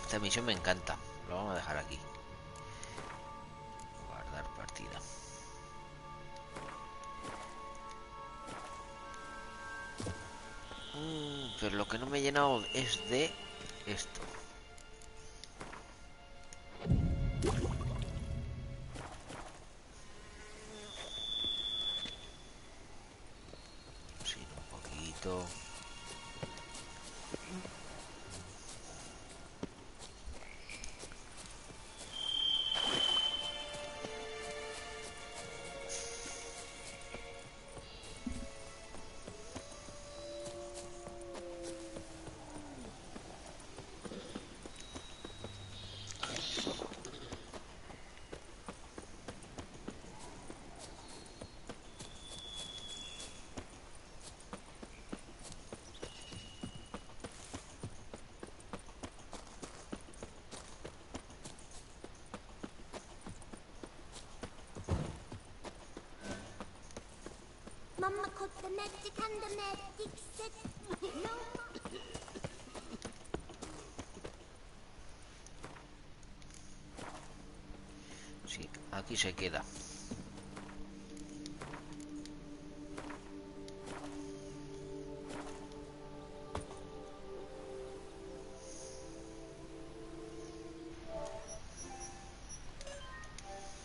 Esta misión me encanta. Lo vamos a dejar aquí. Guardar partida. Pero lo que no me he llenado es de esto. Sí, un poquito. Mamma kotte mätti kanda mätti set. Sí, aquí se queda.